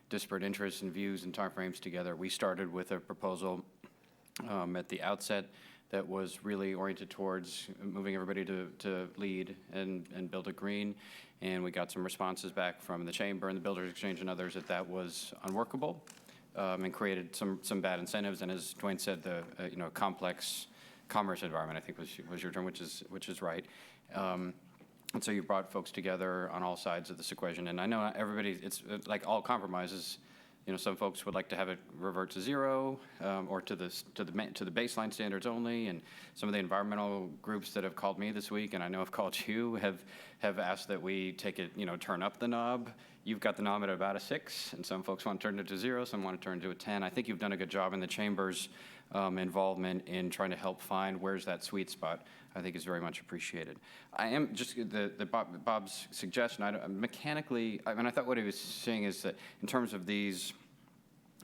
disparate interests and views and timeframes together. We started with a proposal at the outset that was really oriented towards moving everybody to LEED and Build It Green, and we got some responses back from the Chamber and the Builders Exchange and others that was unworkable and created some bad incentives. And as Dwayne said, the complex commerce environment, I think was your term, which is right. And so you brought folks together on all sides of this equation. And I know everybody, it's like all compromises. Some folks would like to have it revert to zero or to the baseline standards only. And some of the environmental groups that have called me this week, and I know have called you, have asked that we take it, turn up the knob. You've got the knob at about a 6, and some folks want to turn it to 0, some want to turn it to a 10. I think you've done a good job in the Chamber's involvement in trying to help find where's that sweet spot. I think is very much appreciated. I am just Bob's suggestion. Mechanically, I thought what he was saying is that in terms of these,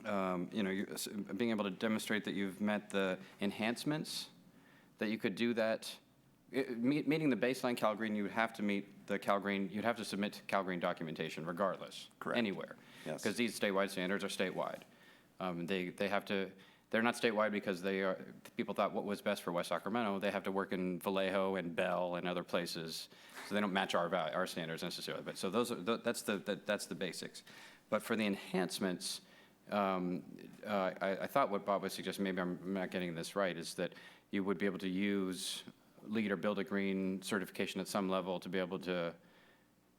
being able to demonstrate that you've met the enhancements, that you could do that. Meeting the baseline Cal Green, you would have to meet the Cal Green. You'd have to submit Cal Green documentation regardless. Correct. Anywhere. Yes. Because these statewide standards are statewide. They have to. They're not statewide because people thought what was best for West Sacramento. They have to work in Vallejo and Bell and other places, so they don't match our standards necessarily. But so that's the basics. But for the enhancements, I thought what Bob was suggesting, maybe I'm not getting this right, is that you would be able to use LEED or Build It Green certification at some level to be able to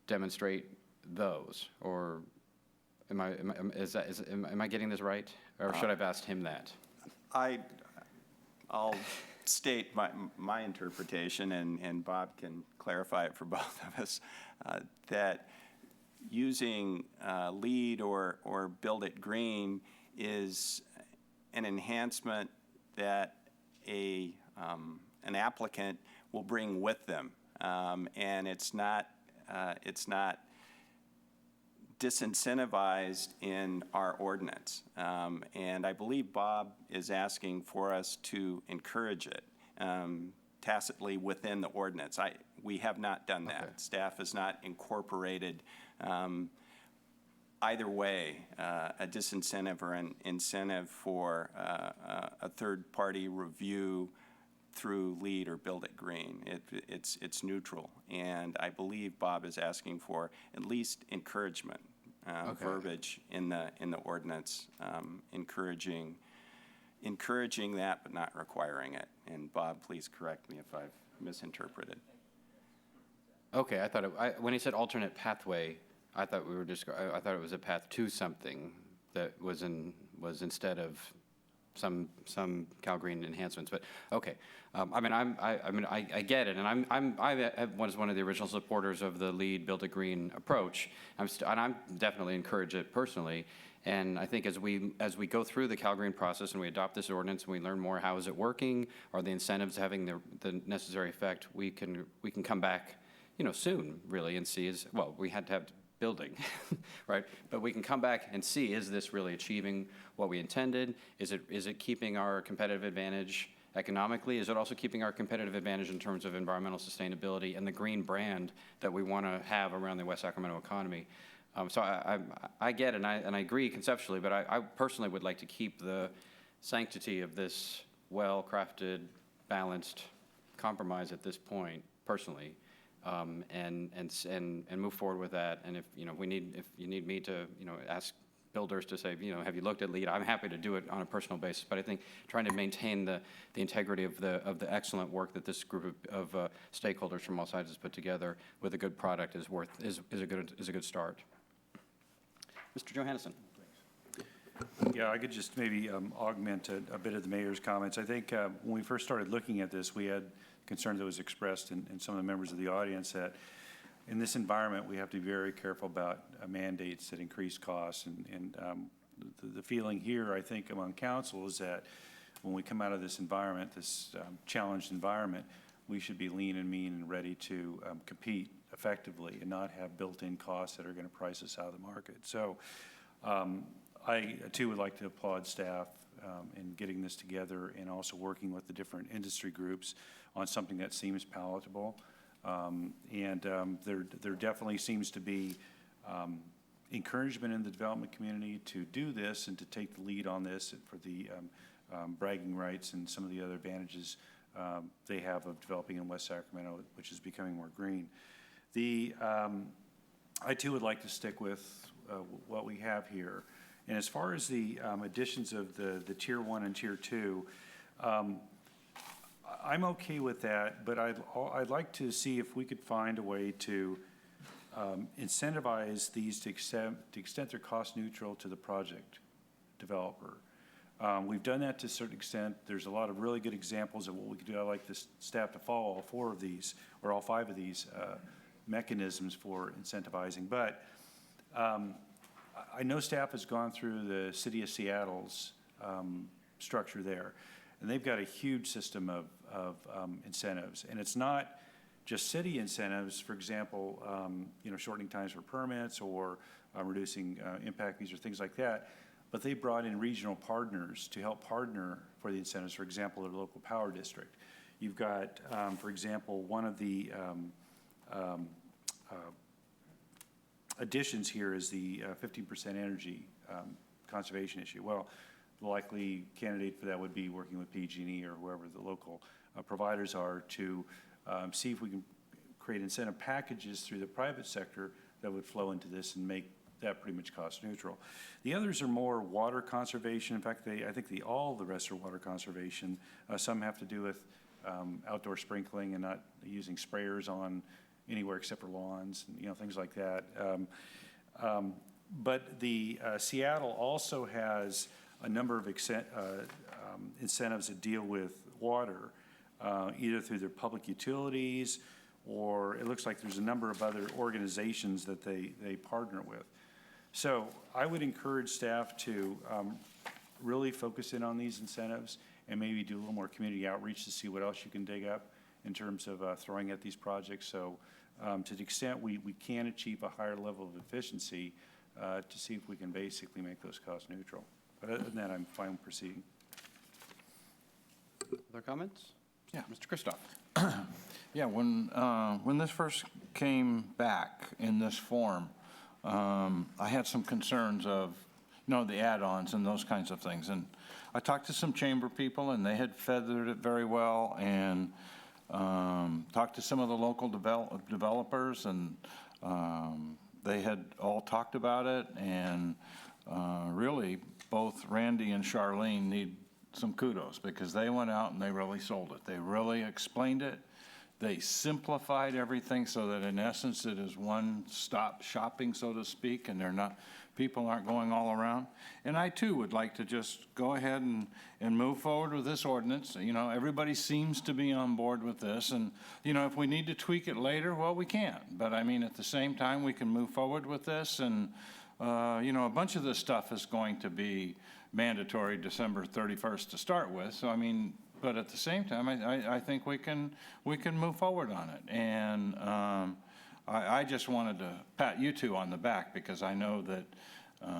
demonstrate those. Or am I getting this right? Or should I have asked him that? I'll state my interpretation, and Bob can clarify it for both of us, that using LEED or Build It Green is an enhancement that an applicant will bring with them, and it's not disincentivized in our ordinance. And I believe Bob is asking for us to encourage it tacitly within the ordinance. We have not done that. Okay. Staff has not incorporated either way a disincentive or an incentive for a third-party review through LEED or Build It Green. It's neutral, and I believe Bob is asking for at least encouragement, verbiage in the ordinance, encouraging that but not requiring it. And Bob, please correct me if I've misinterpreted. Okay, I thought when he said alternate pathway, I thought I thought it was a path to something that was instead of some Cal Green enhancements, but okay. I get it, and I was one of the original supporters of the LEED Build It Green approach. And I'm definitely encourage it personally. And I think as we go through the Cal Green process and we adopt this ordinance and we learn more, how is it working? Are the incentives having the necessary effect? We can come back, soon really and see we had to have building, right? But we can come back and see, is this really achieving what we intended? Is it keeping our competitive advantage economically? Is it also keeping our competitive advantage in terms of environmental sustainability and the green brand that we want to have around the West Sacramento economy? So I get it, and I agree conceptually, but I personally would like to keep the sanctity of this well-crafted, balanced compromise at this point, personally. And move forward with that. And if you need me to ask builders to say, have you looked at LEED? I'm happy to do it on a personal basis, but I think trying to maintain the integrity of the excellent work that this group of stakeholders from all sides has put together with a good product is a good start. Mr. Johannesson. Yeah, I could just maybe augment a bit of the mayor's comments. I think when we first started looking at this, we had concern that was expressed in some of the members of the audience that in this environment, we have to be very careful about mandates that increase costs. And the feeling here, I think, among council is that when we come out of this environment, this challenged environment, we should be lean and mean and ready to compete effectively and not have built-in costs that are going to price us out of the market. So I, too, would like to applaud staff in getting this together and also working with the different industry groups on something that seems palatable. There definitely seems to be encouragement in the development community to do this and to take the lead on this for the bragging rights and some of the other advantages they have of developing in West Sacramento, which is becoming more green. I too would like to stick with what we have here. And as far as the additions of the Tier 1 and Tier 2, I'm okay with that, but I'd like to see if we could find a way to incentivize these to extent they're cost neutral to the project developer. We've done that to a certain extent. There's a lot of really good examples of what we could do. I'd like the staff to follow all 4 of these, or all 5 of these mechanisms for incentivizing. But I know staff has gone through the City of Seattle's structure there, and they've got a huge system of incentives. And it's not just city incentives, for example, shortening times for permits or reducing impact fees or things like that, but they brought in regional partners to help partner for the incentives, for example, the local power district. You've got, for example, one of the additions here is the 15% energy conservation issue. Well, the likely candidate for that would be working with PG&E or whoever the local providers are to see if we can create incentive packages through the private sector that would flow into this and make that pretty much cost neutral. The others are more water conservation. In fact, I think all the rest are water conservation. Some have to do with outdoor sprinkling and not using sprayers on anywhere except for lawns, and, things like that. But the Seattle also has a number of incentives that deal with water, either through their public utilities, or it looks like there's a number of other organizations that they partner with. So I would encourage staff to really focus in on these incentives and maybe do a little more community outreach to see what else you can dig up in terms of throwing at these projects. So to the extent we can achieve a higher level of efficiency, to see if we can basically make those cost neutral. But other than that, I'm fine with proceeding. Other comments? Yeah, Mr. Kristoff. Yeah, when this first came back in this form, I had some concerns of, the add-ons and those kinds of things. And I talked to some chamber people, and they had feathered it very well, and talked to some of the local developers, and they had all talked about it. And really, both Randy and Charlene need some kudos because they went out and they really sold it. They really explained it. They simplified everything so that in essence it is one-stop shopping, so to speak, and people aren't going all around. And I too would like to just go ahead and move forward with this ordinance. Everybody seems to be on board with this, and if we need to tweak it later, well, we can. But I mean, at the same time, we can move forward with this, and a bunch of this stuff is going to be mandatory December 31st to start with. So I mean, but at the same time, I think we can move forward on it. And I just wanted to pat you two on the back because I know that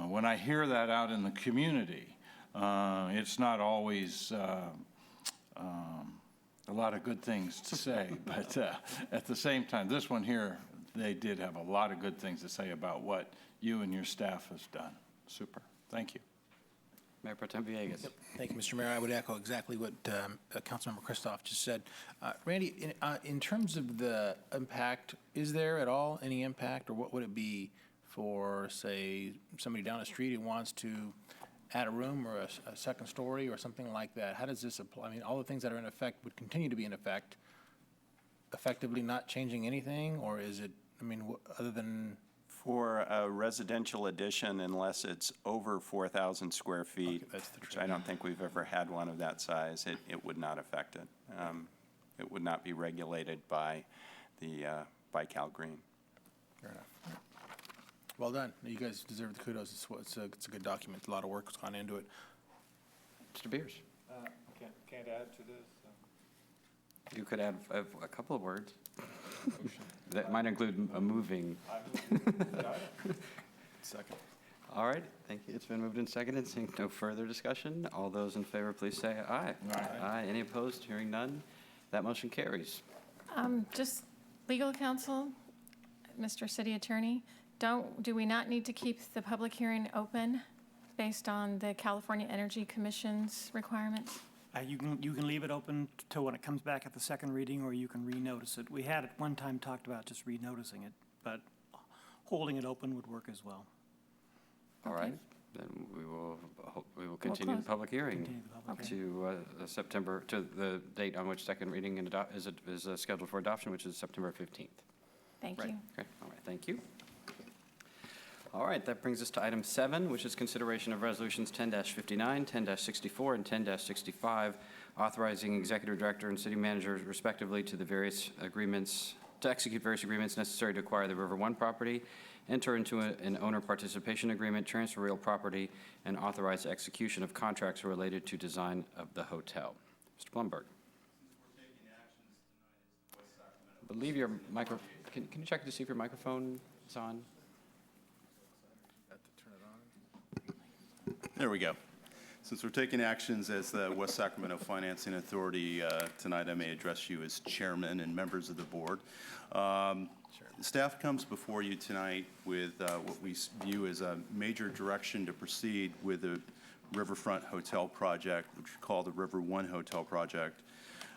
when I hear that out in the community, it's not always a lot of good things to say. But at the same time, this one here, they did have a lot of good things to say about what you and your staff has done. Super. Thank you. Mayor Pro Tem Villegas. Yep. Thank you, Mr. Mayor. I would echo exactly what Councilmember Kristoff just said. Randy, in terms of the impact, is there at all any impact, or what would it be for, say, somebody down the street who wants to add a room or a second story or something like that? How does this apply? I mean, all the things that are in effect would continue to be in effect, effectively not changing anything, or is it, I mean, other than? For a residential addition, unless it's over 4,000 square feet, which I don't think we've ever had one of that size, it would not affect it. It would not be regulated by by Cal Green. Fair enough. Well done. You guys deserve the kudos. It's a good document. A lot of work has gone into it. Mr. Beers? Can't add to this. You could add a couple of words. That might include a moving. Second. All right, thank you. It's been moved and seconded. Seeing no further discussion, all those in favor, please say aye. Aye. Any opposed? Hearing none. That motion carries. Just legal counsel, Mr. City Attorney, do we not need to keep the public hearing open based on the California Energy Commission's requirements? You can leave it open till when it comes back at the second reading, or you can renotice it. We had at one time talked about just renoticing it, but holding it open would work as well. All right, then we will continue the public hearing to September, to the date on which second reading and is scheduled for adoption, which is September 15th. Thank you. Okay, all right, thank you. All right, that brings us to item 7, which is consideration of resolutions 10-59, 10-64, and 10-65, authorizing executive director and city manager respectively to execute various agreements necessary to acquire the River One property, enter into an owner participation agreement, transfer real property, and authorize execution of contracts related to design of the hotel. Mr. Blumberg. I believe your micro. Can you check to see if your microphone is on? There we go. Since we're taking actions as the West Sacramento Financing Authority, tonight I may address you as chairman and members of the board. Staff comes before you tonight with what we view as a major direction to proceed with the Riverfront Hotel project, which we call the River One Hotel project.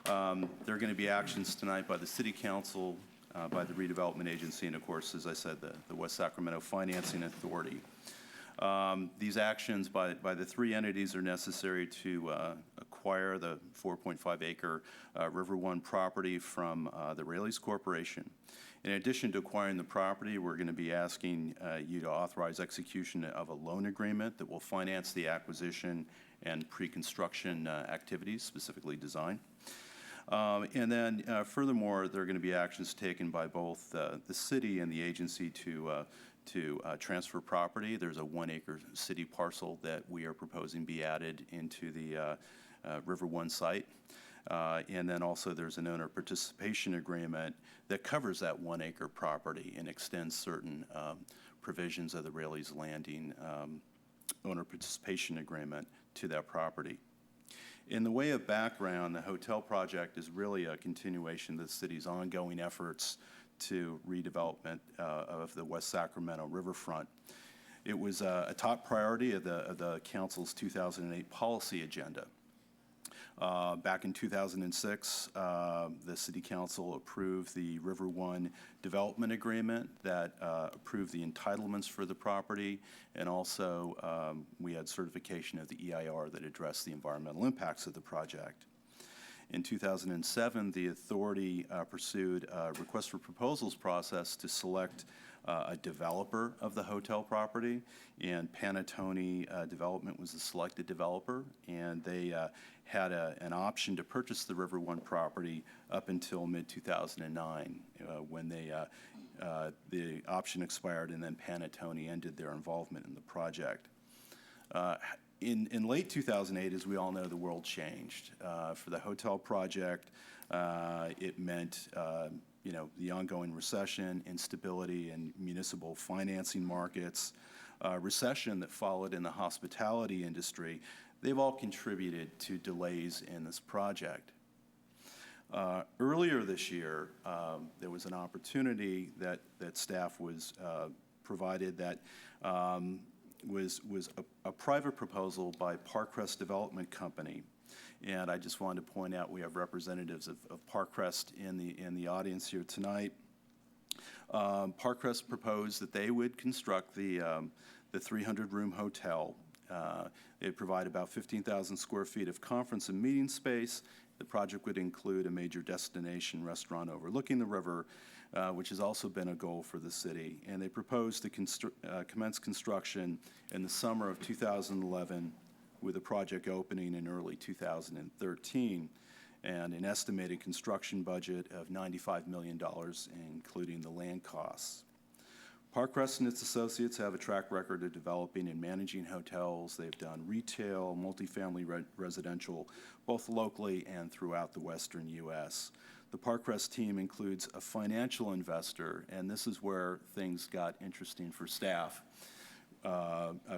There are going to be actions tonight by the City Council, by the Redevelopment Agency, and of course, as I said, the West Sacramento Financing Authority. These actions by the three entities are necessary to acquire the 4.5-acre River One property from the Raley's Corporation. In addition to acquiring the property, we're going to be asking you to authorize execution of a loan agreement that will finance the acquisition and pre-construction activities, specifically design. And then furthermore, there are going to be actions taken by both the city and the agency to transfer property. There's a 1-acre city parcel that we are proposing be added into the River One site. And then also there's an owner participation agreement that covers that 1-acre property and extends certain provisions of the Raley's Landing owner participation agreement to that property. In the way of background, the hotel project is really a continuation of the city's ongoing efforts to redevelopment of the West Sacramento riverfront. It was a top priority of the council's 2008 policy agenda. Back in 2006, the City Council approved the River One development agreement that approved the entitlements for the property, and also we had certification of the EIR that addressed the environmental impacts of the project. In 2007, the authority pursued a request for proposals process to select a developer of the hotel property, and Panettone Development was the selected developer, and they had an option to purchase the River One property up until mid-2009 when the option expired, and then Panettone ended their involvement in the project. In late 2008, as we all know, the world changed. For the hotel project, it meant the ongoing recession, instability in municipal financing markets, recession that followed in the hospitality industry. They've all contributed to delays in this project. Earlier this year, there was an opportunity that staff was provided that was a private proposal by Parkcrest Development Company. And I just wanted to point out we have representatives of Parkcrest in the audience here tonight. Parkrest proposed that they would construct the 300-room hotel. It'd provide about 15,000 square feet of conference and meeting space. The project would include a major destination restaurant overlooking the river, which has also been a goal for the city. And they proposed to commence construction in the summer of 2011, with the project opening in early 2013, and an estimated construction budget of $95 million, including the land costs. Parkrest and its associates have a track record of developing and managing hotels. They've done retail, multifamily residential, both locally and throughout the western U.S. The Parkrest team includes a financial investor, and this is where things got interesting for staff.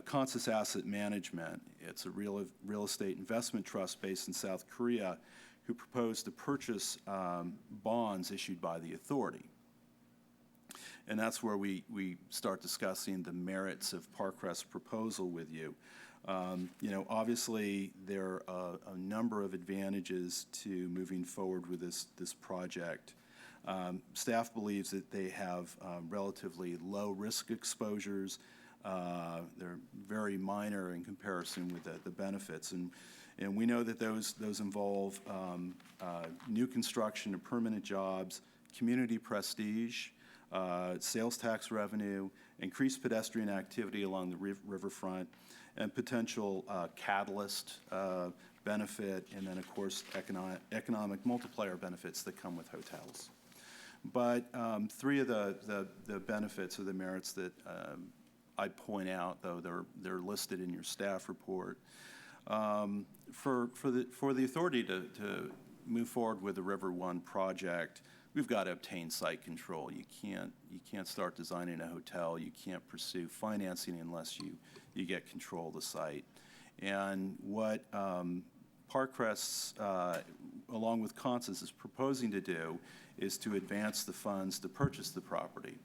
Consus Asset Management. It's a real estate investment trust based in South Korea who proposed to purchase bonds issued by the authority. And that's where we start discussing the merits of Parkrest's proposal with you. Obviously, there are a number of advantages to moving forward with this project. Staff believes that they have relatively low risk exposures. They're very minor in comparison with the benefits. And we know that those involve new construction of permanent jobs, community prestige, sales tax revenue, increased pedestrian activity along the riverfront, and potential catalyst benefit, and then, of course, economic multiplier benefits that come with hotels. But three of the benefits or the merits that I'd point out, though they're listed in your staff report. For the authority to move forward with the River One project, we've got to obtain site control. You can't start designing a hotel. You can't pursue financing unless you get control of the site. And what Parkrest, along with Consus, is proposing to do is to advance the funds to purchase the property.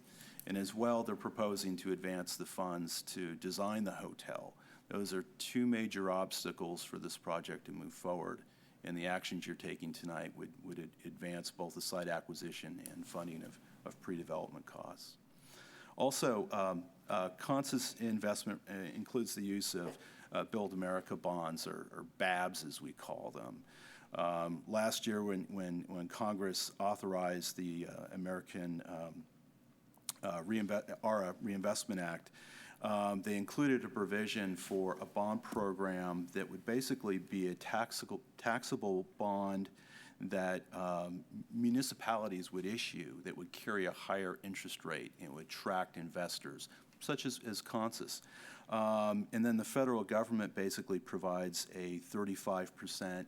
And as well, they're proposing to advance the funds to design the hotel. Those are two major obstacles for this project to move forward. And the actions you're taking tonight would advance both the site acquisition and funding of pre-development costs. Also, Consus investment includes the use of Build America bonds, or BABs as we call them. Last year when Congress authorized the American Reinvestment Act, they included a provision for a bond program that would basically be a taxable bond that municipalities would issue that would carry a higher interest rate and would attract investors, such as Consus. And then the federal government basically provides a 35%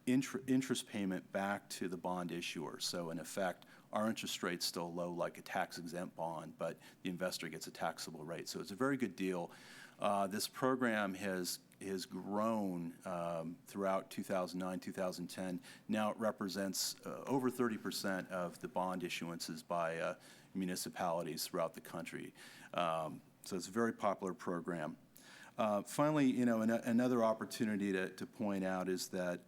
interest payment back to the bond issuer. So in effect, our interest rate's still low, like a tax-exempt bond, but the investor gets a taxable rate. So it's a very good deal. This program has grown throughout 2009, 2010. Now it represents over 30% of the bond issuances by municipalities throughout the country. So it's a very popular program. Finally, another opportunity to point out is that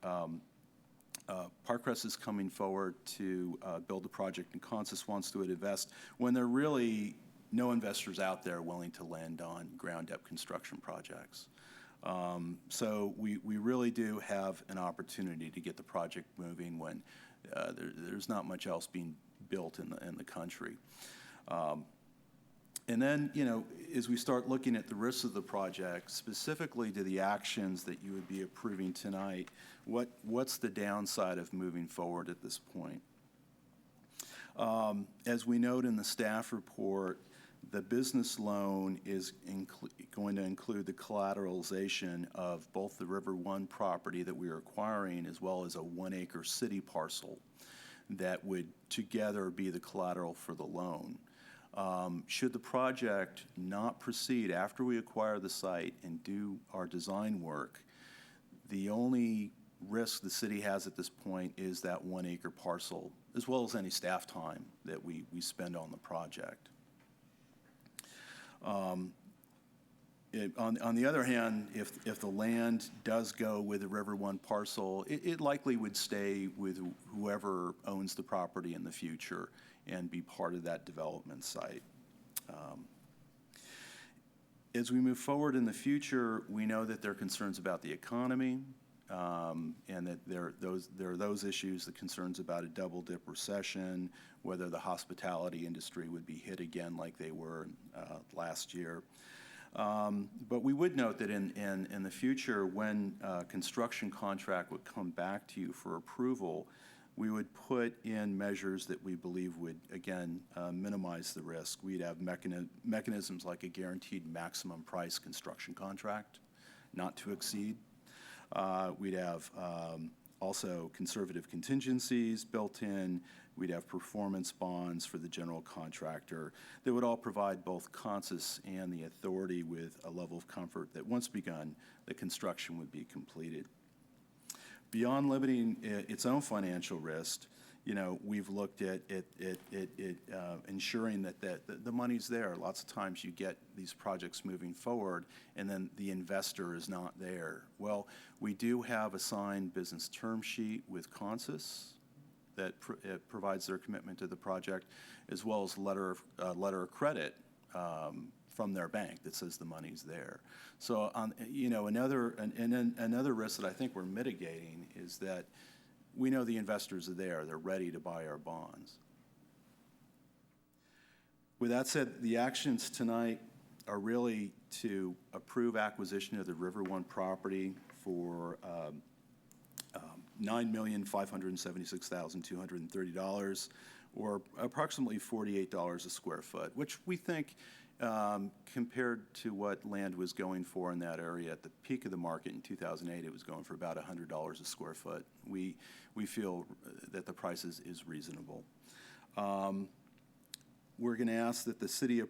Parkrest is coming forward to build a project, and Consus wants to invest when there are really no investors out there willing to lend on ground-up construction projects. So we really do have an opportunity to get the project moving when there's not much else being built in the country. And then, as we start looking at the risks of the project, specifically to the actions that you would be approving tonight, what's the downside of moving forward at this point? As we note in the staff report, the business loan is going to include the collateralization of both the River One property that we are acquiring as well as a 1-acre city parcel that would together be the collateral for the loan. Should the project not proceed after we acquire the site and do our design work, the only risk the city has at this point is that 1-acre parcel, as well as any staff time that we spend on the project. On the other hand, if the land does go with the River One parcel, it likely would stay with whoever owns the property in the future and be part of that development site. As we move forward in the future, we know that there are concerns about the economy, and that there are those issues, the concerns about a double-dip recession, whether the hospitality industry would be hit again like they were last year. But we would note that in the future, when a construction contract would come back to you for approval, we would put in measures that we believe would, again, minimize the risk. We'd have mechanisms like a guaranteed maximum price construction contract, not to exceed. We'd have also conservative contingencies built in. We'd have performance bonds for the general contractor that would all provide both Consus and the authority with a level of comfort that once begun, the construction would be completed. Beyond limiting its own financial risk, we've looked at ensuring that the money's there. Lots of times you get these projects moving forward and then the investor is not there. Well, we do have a signed business term sheet with Consus that provides their commitment to the project, as well as letter of credit from their bank that says the money's there. So, another risk that I think we're mitigating is that we know the investors are there. They're ready to buy our bonds. With that said, the actions tonight are really to approve acquisition of the River One property for $9,576,230, or approximately $48 a square foot, which we think, compared to what land was going for in that area at the peak of the market in 2008, it was going for about $100 a square foot. We feel that the price is reasonable. We're going to ask that the city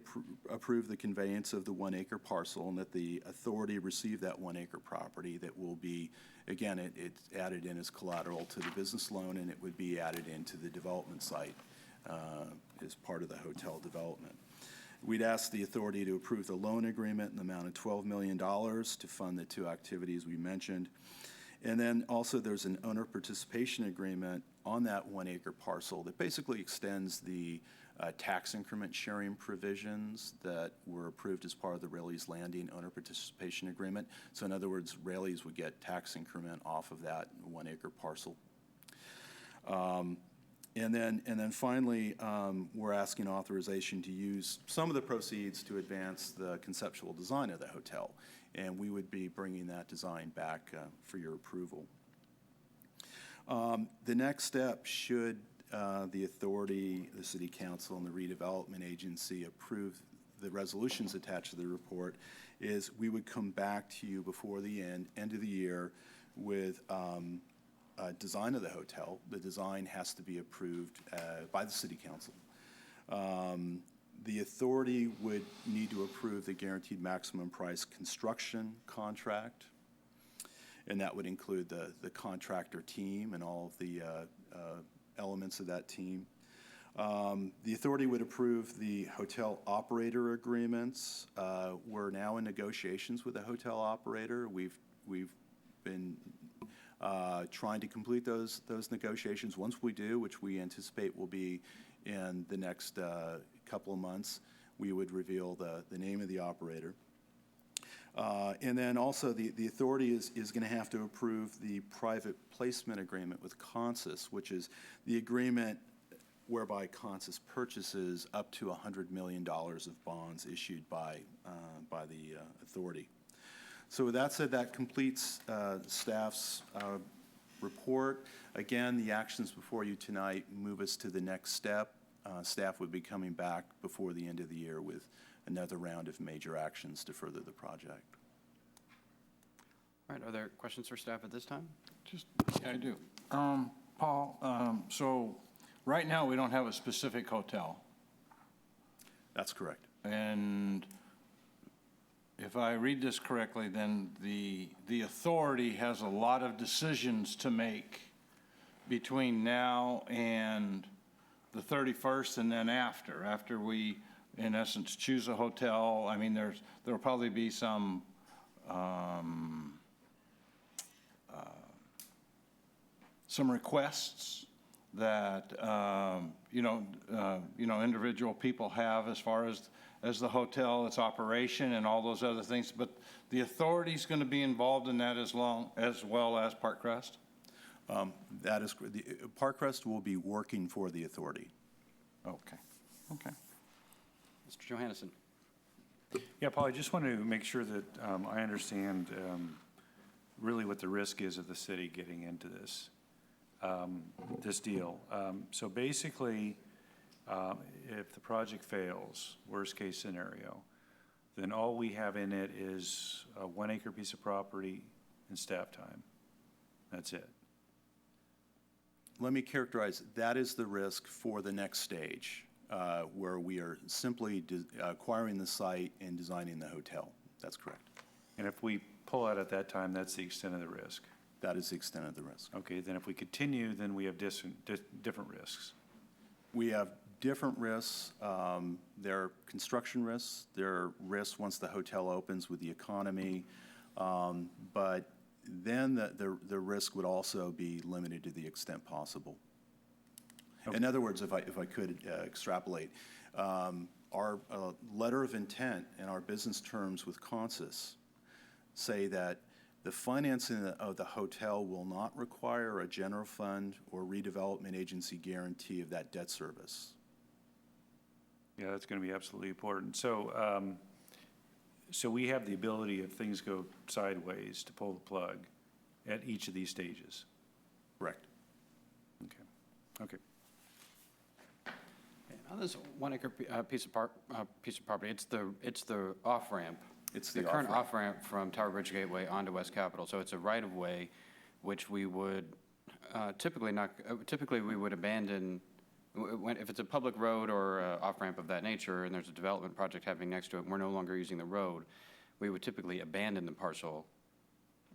approve the conveyance of the 1 acre parcel and that the authority receive that 1 acre property that will be, again, it's added in as collateral to the business loan, and it would be added into the development site as part of the hotel development. We'd ask the authority to approve the loan agreement in the amount of $12 million to fund the two activities we mentioned. And then also there's an owner participation agreement on that 1 acre parcel that basically extends the tax increment sharing provisions that were approved as part of the Raley's Landing owner participation agreement. So in other words, Raley's would get tax increment off of that 1 acre parcel. And then finally, we're asking authorization to use some of the proceeds to advance the conceptual design of the hotel, and we would be bringing that design back for your approval. The next step, should the authority, the city council, and the redevelopment agency approve the resolutions attached to the report, is we would come back to you before the end of the year with design of the hotel. The design has to be approved by the city council. The authority would need to approve the guaranteed maximum price construction contract, and that would include the contractor team and all of the elements of that team. The authority would approve the hotel operator agreements. We're now in negotiations with the hotel operator. We've been trying to complete those negotiations. Once we do, which we anticipate will be in the next couple of months, we would reveal the name of the operator. And then also the authority is going to have to approve the private placement agreement with Consus, which is the agreement whereby Consus purchases up to $100 million of bonds issued by the authority. So with that said, that completes staff's report. Again, the actions before you tonight move us to the next step. Staff would be coming back before the end of the year with another round of major actions to further the project. All right, are there questions for staff at this time? I do. Paul, so right now we don't have a specific hotel. That's correct. And if I read this correctly, then the authority has a lot of decisions to make between now and the 31st and then after we in essence, choose a hotel. I mean, there'll probably be some requests that, individual people have as far as the hotel, its operation, and all those other things. But the authority's going to be involved in that as well as Park Crest? That is, Park Crest will be working for the authority. Okay. Mr. Johannesson. Yeah, Paul, I just want to make sure that I understand really what the risk is of the city getting into this, this deal. So basically, if the project fails, worst case scenario, then all we have in it is a 1 acre piece of property and staff time. That's it. Let me characterize, that is the risk for the next stage, where we are simply acquiring the site and designing the hotel. That's correct. And if we pull out at that time, that's the extent of the risk. That is the extent of the risk. Okay, then if we continue, then we have different risks. We have different risks. There are construction risks. There are risks once the hotel opens with the economy. But then the risk would also be limited to the extent possible. Okay. In other words, if I could extrapolate, our letter of intent and our business terms with Consus say that the financing of the hotel will not require a general fund or redevelopment agency guarantee of that debt service. Yeah, that's going to be absolutely important. So, so we have the ability, if things go sideways, to pull the plug at each of these stages. Correct. Okay. Now, this 1 acre piece of property, it's the off-ramp. It's the current off-ramp from Tower Bridge Gateway onto West Capitol. So it's a right-of-way, which we would typically we would abandon if it's a public road or off-ramp of that nature, and there's a development project happening next to it, and we're no longer using the road. We would typically abandon the parcel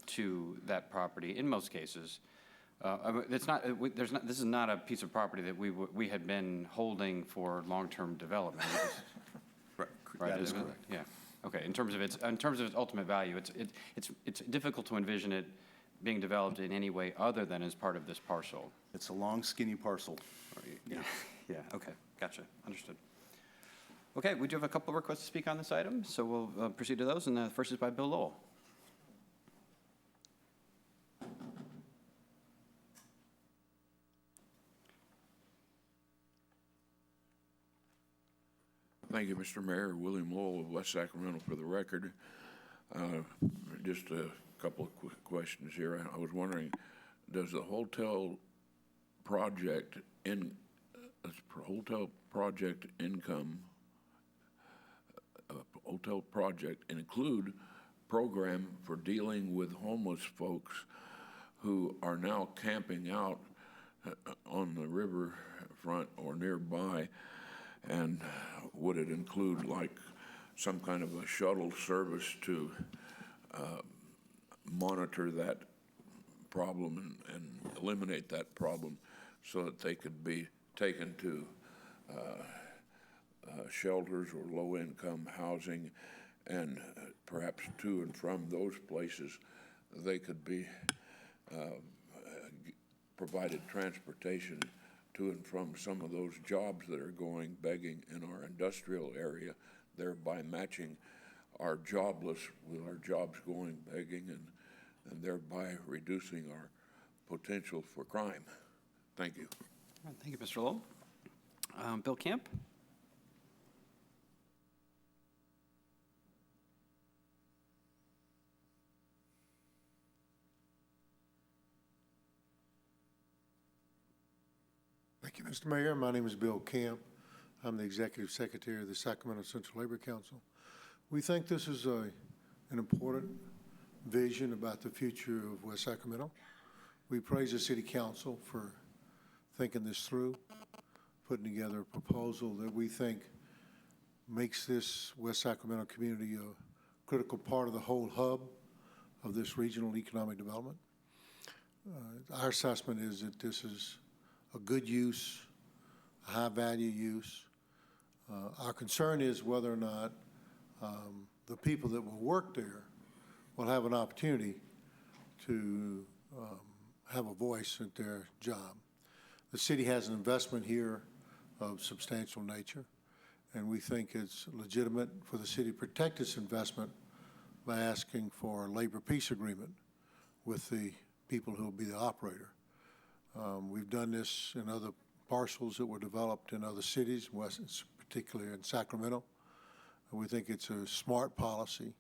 to that property in most cases. It's not. This is not a piece of property that we had been holding for long-term development. Right. That is correct. Yeah. Okay. In terms of its ultimate value, it's difficult to envision it being developed in any way other than as part of this parcel. It's a long, skinny parcel. Yeah. Yeah. Okay. Gotcha. Understood. Okay. We do have a couple of requests to speak on this item, so we'll proceed to those. And the first is by Bill Lowell. Thank you, Mr. Mayor. William Lowell of West Sacramento for the record. Just a couple of quick questions here. I was wondering, does the hotel project income, hotel project include program for dealing with homeless folks who are now camping out on the riverfront or nearby? And would it include like some kind of a shuttle service to monitor that problem and eliminate that problem so that they could be taken to shelters or low-income housing, and perhaps to and from those places they could be provided transportation to and from some of those jobs that are going begging in our industrial area, thereby matching our jobless with our jobs going begging, and thereby reducing our potential for crime. Thank you. Thank you, Mr. Lowell. Bill Camp. Thank you, Mr. Mayor. My name is Bill Camp. I'm the Executive Secretary of the Sacramento Central Labor Council. We think this is an important vision about the future of West Sacramento. We praise the City Council for thinking this through, putting together a proposal that we think makes this West Sacramento community a critical part of the whole hub of this regional economic development. Our assessment is that this is a good use, a high-value use. Our concern is whether or not the people that will work there will have an opportunity to have a voice at their job. The city has an investment here of substantial nature, and we think it's legitimate for the city to protect its investment by asking for a labor peace agreement with the people who will be the operator. We've done this in other parcels that were developed in other cities, particularly in Sacramento. We think it's a smart policy.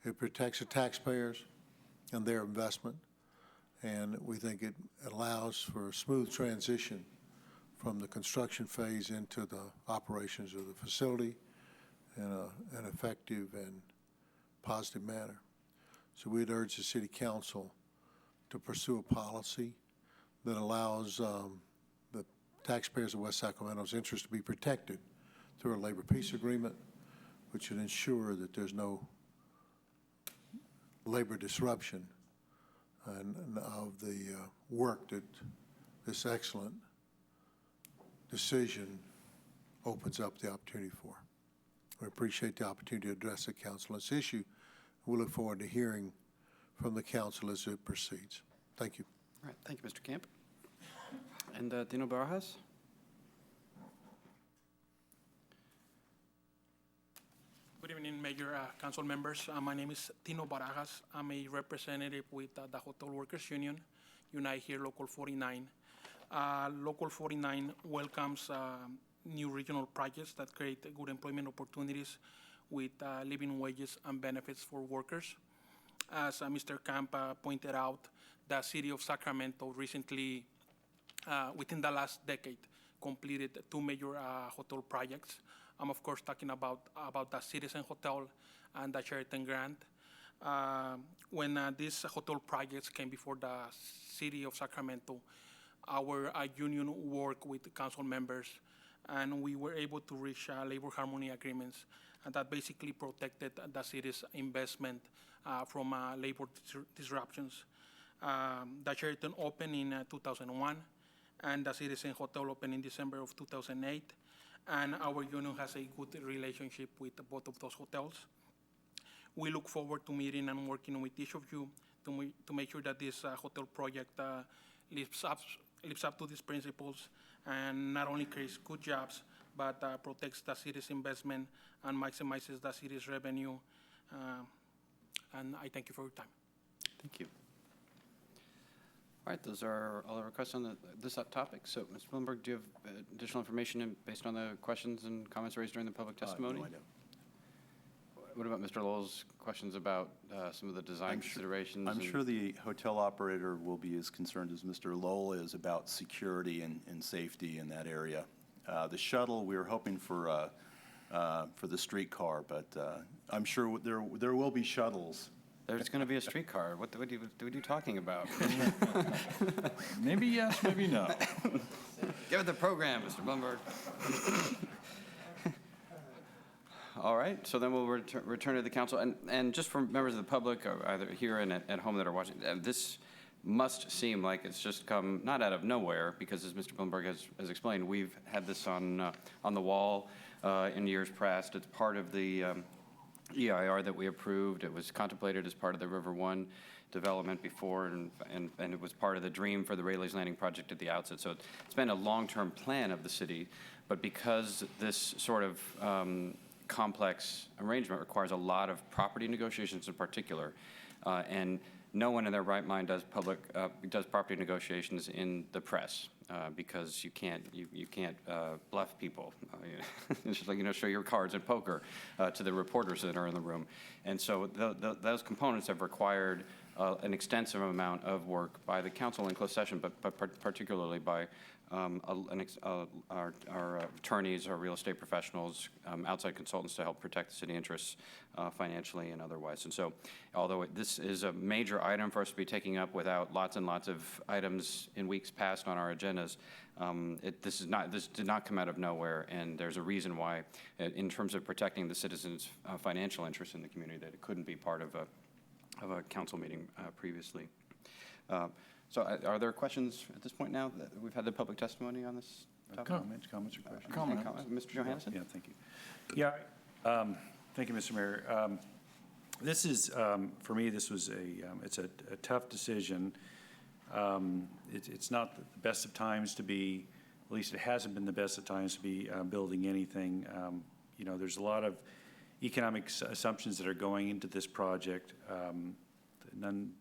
It protects the taxpayers and their investment, and we think it allows for a smooth transition from the construction phase into the operations of the facility in an effective and positive manner. So we'd urge the City Council to pursue a policy that allows the taxpayers of West Sacramento's interest to be protected through a labor peace agreement, which would ensure that there's no labor disruption and of the work that this excellent decision opens up the opportunity for. We appreciate the opportunity to address the council on this issue. We look forward to hearing from the council as it proceeds. Thank you. All right, thank you, Mr. Camp. And Dino Barajas? Good evening, Mayor, council members. My name is Tino Barajas. I'm a representative with the Hotel Workers Union, Unite Here Local 49. Local 49 welcomes new regional projects that create good employment opportunities with living wages and benefits for workers. As Mr. Camp pointed out, the city of Sacramento recently, within the last decade, completed 2 major hotel projects. I'm of course talking about the Citizen Hotel and the Sheraton Grand. When these hotel projects came before the city of Sacramento, our union worked with the council members, and we were able to reach labor harmony agreements, and that basically protected the city's investment from labor disruptions. The Sheraton opened in 2001, and the Citizen Hotel opened in December of 2008. And our union has a good relationship with both of those hotels. We look forward to meeting and working with each of you to make sure that this hotel project lives up to these principles and not only creates good jobs, but protects the city's investment and maximizes the city's revenue. And I thank you for your time. Thank you. All right, those are all our requests on this topic. So, Mr. Bloomberg, do you have additional information based on the questions and comments raised during the public testimony? No, I don't. What about Mr. Lowell's questions about some of the design considerations? I'm sure the hotel operator will be as concerned as Mr. Lowell is about security and safety in that area. The shuttle, we were hoping for the streetcar, but I'm sure there will be shuttles. There's going to be a streetcar. What are you talking about? Maybe yes, maybe no. Give it the program, Mr. Blumberg. All right, so then we'll return to the council. And just for members of the public, or either here and at home that are watching, this must seem like it's just come not out of nowhere, because as Mr. Blumberg has explained, we've had this on the wall in years past. It's part of the EIR that we approved. It was contemplated as part of the River One development before, and it was part of the dream for the Rayleigh's Landing project at the outset. So it's been a long-term plan of the city, but because this sort of complex arrangement requires a lot of property negotiations in particular, and no one in their right mind does property negotiations in the press. Because you can't bluff people. It's just like, show your cards at poker to the reporters that are in the room. And so those components have required an extensive amount of work by the council in closed session, but particularly by our attorneys, our real estate professionals, outside consultants to help protect the city interests financially and otherwise. And so, although this is a major item for us to be taking up without lots and lots of items in weeks past on our agendas, this did not come out of nowhere, and there's a reason why, in terms of protecting the citizens' financial interests in the community, that it couldn't be part of a council meeting previously. So are there questions at this point now that we've had the public testimony on this Comments or questions? Comment. Mr. Johansson? Yeah, thank you. Yeah, thank you, Mr. Mayor. This is, for me, this was it's a tough decision. It's not the best of times to be, at least it hasn't been the best of times to be building anything. You know, there's a lot of economic assumptions that are going into this project, none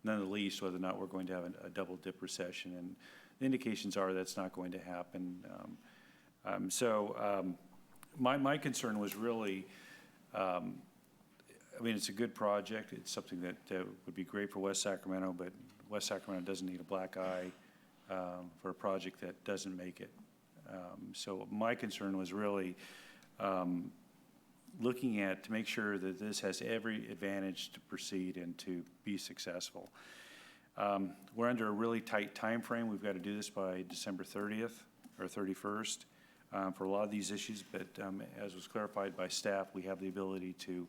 of the least whether or not we're going to have a double dip recession, and the indications are that's not going to happen. My concern was really, I mean, it's a good project. It's something that would be great for West Sacramento, but West Sacramento doesn't need a black eye for a project that doesn't make it. So my concern was really looking at to make sure that this has every advantage to proceed and to be successful. We're under a really tight time frame. We've got to do this by December 30th or 31st for a lot of these issues, but as was clarified by staff, we have the ability to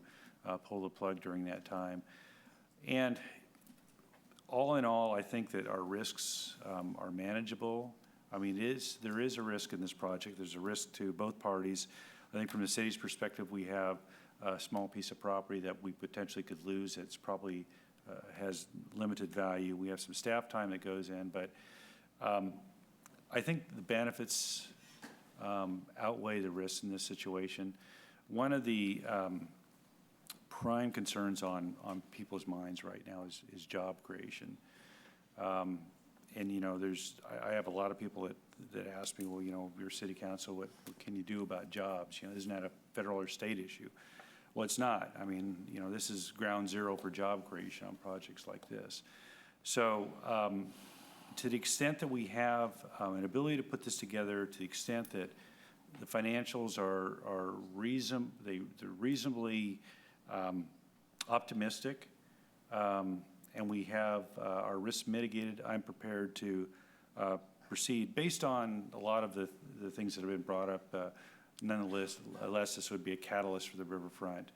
pull the plug during that time. And all in all, I think that our risks are manageable. I mean, there is a risk in this project. There's a risk to both parties. I think from the city's perspective, we have a small piece of property that we potentially could lose. It's probably has limited value. We have some staff time that goes in, but I think the benefits outweigh the risks in this situation. One of the prime concerns on people's minds right now is job creation. And, you know, I have a lot of people that ask me, well, you know, your city council, what can you do about jobs? You know, isn't that a federal or state issue? Well, it's not. I mean, you know, this is ground zero for job creation on projects like this. So to the extent that we have an ability to put this together, to the extent that the financials are reasonably optimistic, and we have our risks mitigated, I'm prepared to proceed based on a lot of the things that have been brought up. Nonetheless, this would be a catalyst for the riverfront.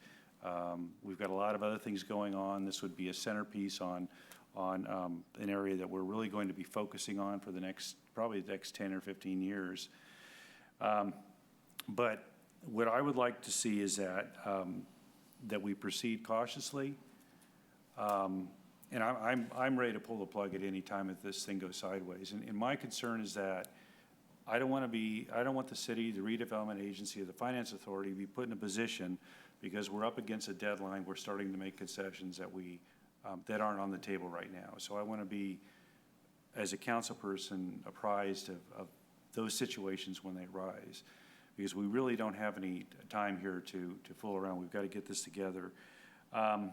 We've got a lot of other things going on. This would be a centerpiece on an area that we're really going to be focusing on for probably the next 10 or 15 years. But what I would like to see is that we proceed cautiously. And I'm ready to pull the plug at any time if this thing goes sideways. And my concern is that I don't want the city, the redevelopment agency, or the finance authority to be put in a position because we're up against a deadline. We're starting to make concessions that aren't on the table right now. So I want to be, as a council person, apprised of those situations when they rise, because we really don't have any time here to fool around. We've got to get this together. I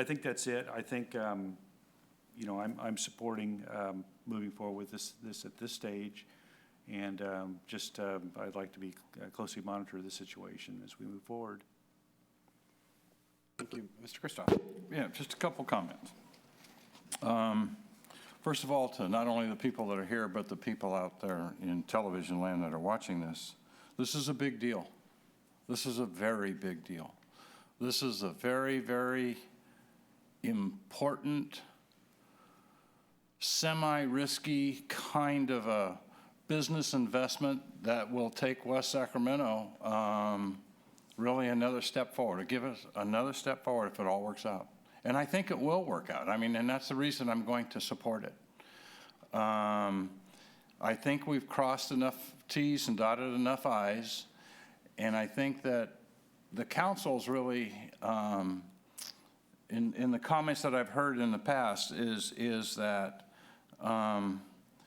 think that's it. I think you know, I'm supporting moving forward with this at this stage, and I'd like to be closely monitor the situation as we move forward. Thank you. Mr. Kristoff. Yeah, just a couple comments. First of all, to not only the people that are here, but the people out there in television land that are watching this, this is a big deal. This is a very big deal. This is a very, very important, semi-risky kind of a business investment that will take West Sacramento really another step forward, to give us another step forward if it all works out. And I think it will work out. I mean, and that's the reason I'm going to support it. I think we've crossed enough T's and dotted enough I's, and I think that the council's really, in the comments that I've heard in the past, is that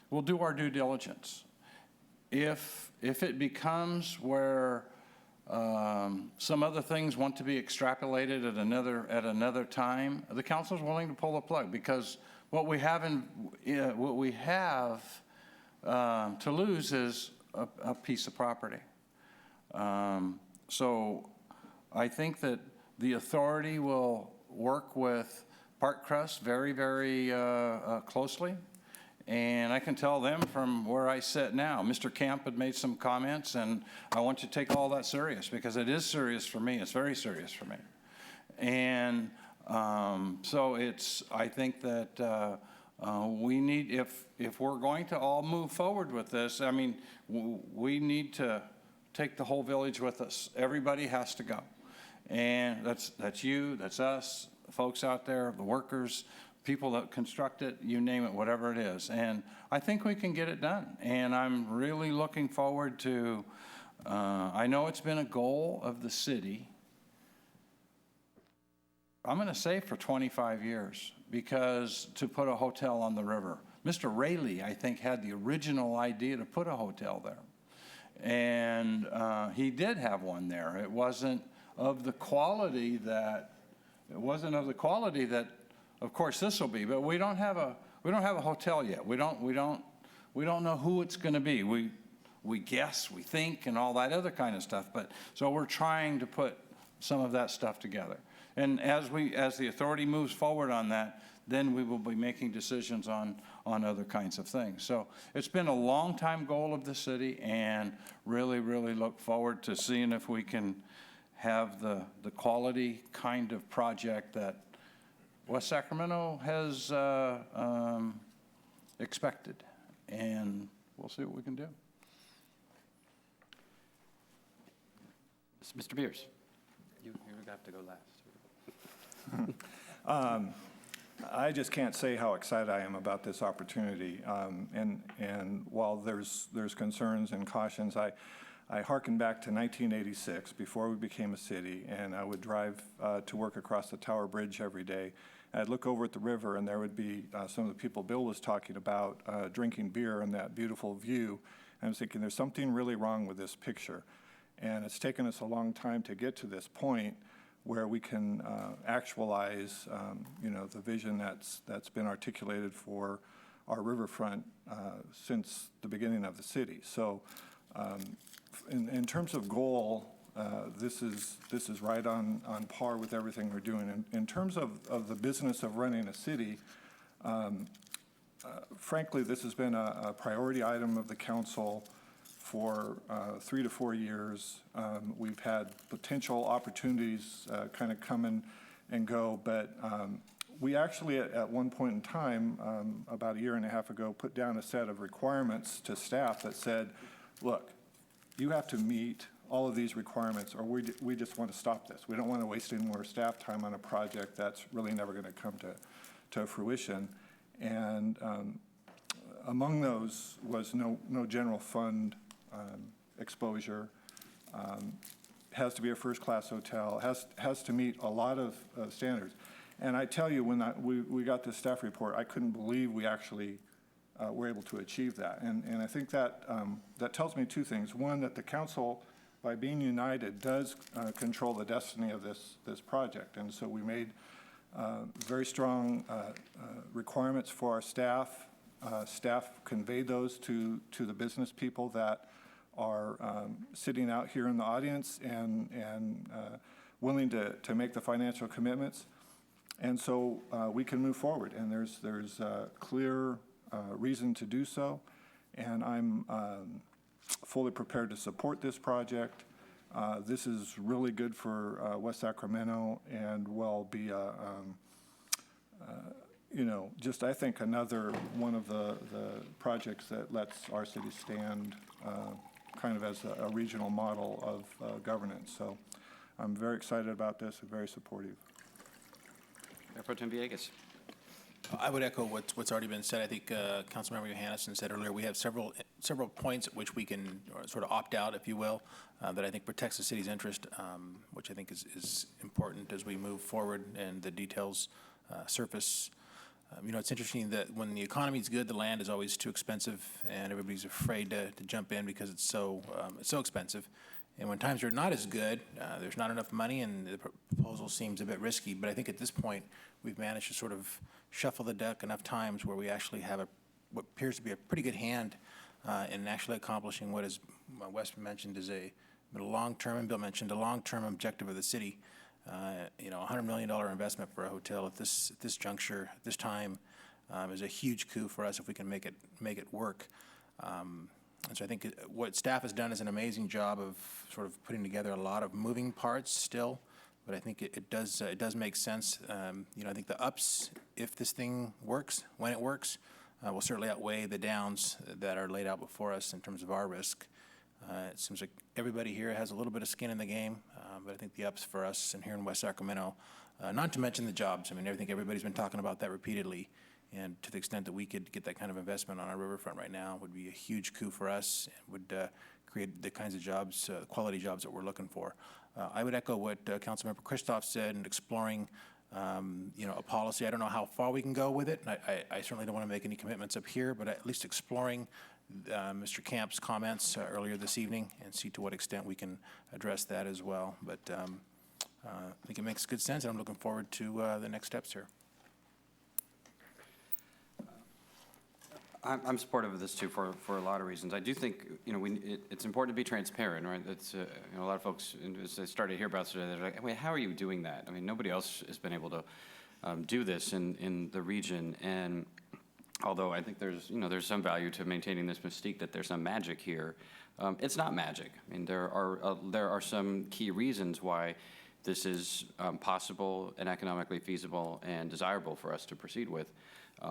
we'll do our due diligence. If it becomes where some other things want to be extrapolated at another time, the council's willing to pull the plug, because what we have to lose is a piece of property. So I think that the authority will work with Park Crest very, very closely. And I can tell them from where I sit now. Mr. Camp had made some comments, and I want you to take all that serious, because it is serious for me. It's very serious for me. And so I think that We need, if we're going to all move forward with this, I mean, we need to take the whole village with us. Everybody has to go. And that's you, that's us, folks out there, the workers, people that construct it, you name it, whatever it is. And I think we can get it done. And I'm really looking forward to, I know it's been a goal of the city, I'm going to say for 25 years, because to put a hotel on the river. Mr. Rayleigh, I think, had the original idea to put a hotel there. And he did have one there. It wasn't of the quality that, of course, this will be, but we don't have a hotel yet. We don't know who it's going to be. We guess, we think, and all that other kind of stuff. But so we're trying to put some of that stuff together. And as the authority moves forward on that, then we will be making decisions on other kinds of things. So it's been a long time goal of the city, and really, really look forward to seeing if we can have the quality kind of project that West Sacramento has expected. And we'll see what we can do. Mr. Beers, you have to go last. I just can't say how excited I am about this opportunity. And while there's concerns and cautions, I hearken back to 1986, before we became a city, and I would drive to work across the Tower Bridge every day. I'd look over at the river, and there would be some of the people Bill was talking about drinking beer and that beautiful view. And I was thinking, there's something really wrong with this picture. And it's taken us a long time to get to this point where we can actualize, the vision that's been articulated for our riverfront since the beginning of the city. So, in terms of goal, this is right on par with everything we're doing. In terms of the business of running a city, frankly, this has been a priority item of the council for 3 to 4 years. We've had potential opportunities kind of come and go, but we actually at one point in time, about a year and a half ago, put down a set of requirements to staff that said, look, you have to meet all of these requirements, or we just want to stop this. We don't want to waste any more staff time on a project that's really never going to come to fruition. And among those was no general fund exposure, has to be a first-class hotel, has to meet a lot of standards. And I tell you, when we got this staff report, I couldn't believe we actually were able to achieve that. And I think that tells me two things. One, that the council, by being united, does control the destiny of this project. And so we made very strong requirements for our staff. Staff conveyed those to the business people that are sitting out here in the audience and willing to make the financial commitments. And so we can move forward, and there's clear reason to do so. And I'm fully prepared to support this project. This is really good for West Sacramento and will be just I think another one of the projects that lets our city stand kind of as a regional model of governance. So I'm very excited about this and very supportive. Mayor Pro Tem Villegas. I would echo what's already been said. I think Councilmember Johannesson said earlier, we have several points at which we can sort of opt out, if you will, that I think protects the city's interest, which I think is important as we move forward and the details surface. It's interesting that when the economy's good, the land is always too expensive, and everybody's afraid to jump in because it's so expensive. And when times are not as good, there's not enough money, and the proposal seems a bit risky. But I think at this point, we've managed to sort of shuffle the deck enough times where we actually have what appears to be a pretty good hand in actually accomplishing what, as Wes mentioned, is a long-term, and Bill mentioned, a long-term objective of the city. $100 million investment for a hotel at this juncture, at this time, is a huge coup for us if we can make it work. And so I think what staff has done is an amazing job of sort of putting together a lot of moving parts still but I think it does make sense. I think the ups, if this thing works, when it works, will certainly outweigh the downs that are laid out before us in terms of our risk. It seems like everybody here has a little bit of skin in the game, but I think the ups for us and here in West Sacramento, not to mention the jobs. I mean, I think everybody's been talking about that repeatedly, and to the extent that we could get that kind of investment on our riverfront right now would be a huge coup for us, and would create the kinds of jobs, quality jobs that we're looking for. I would echo what Councilmember Christoph said in exploring a policy. I don't know how far we can go with it, and I certainly don't want to make any commitments up here, but at least exploring Mr. Camp's comments earlier this evening and see to what extent we can address that as well. But I think it makes good sense, and I'm looking forward to the next steps here. I'm supportive of this too for a lot of reasons. I do think it's important to be transparent, right? It's a lot of folks, as they started to hear about it today, they're like, "Wait, how are you doing that?" I mean, nobody else has been able to do this in the region, and although I think there's some value to maintaining this mystique that there's some magic here, it's not magic. I mean, there are some key reasons why this is possible and economically feasible and desirable for us to proceed with.